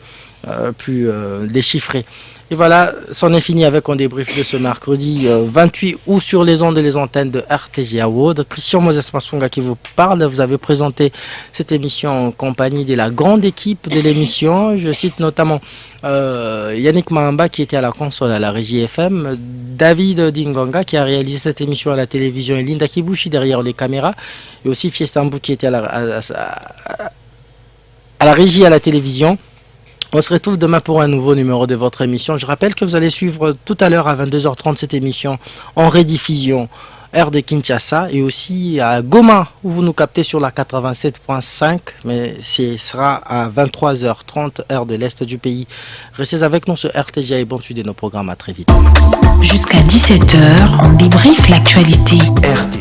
pu déchiffrer. Et voilà, c'en est fini avec un débrief de ce mercredi 28 août sur les ondes et les antennes de RTGA World. Christian Moses Massunga qui vous parle. Vous avez présenté cette émission en compagnie de la grande équipe de l'émission. Je cite notamment Yannick Mahamba qui était à la console à la régie FM, David Dinganga qui a réalisé cette émission à la télévision et Linda Kibushi derrière les caméras, et aussi Fiestambu qui était à la régie à la télévision. On se retrouve demain pour un nouveau numéro de votre émission. Je rappelle que vous allez suivre tout à l'heure à 22h30 cette émission en rediffusion heure de Kinshasa et aussi à Goma où vous nous captez sur la 87.5, mais ce sera à 23h30 heure de l'Est du pays. Restez avec nous sur RTGA et bonne suite de nos programmes. À très vite. Jusqu'à 17h, on débriefe l'actualité. RTGA.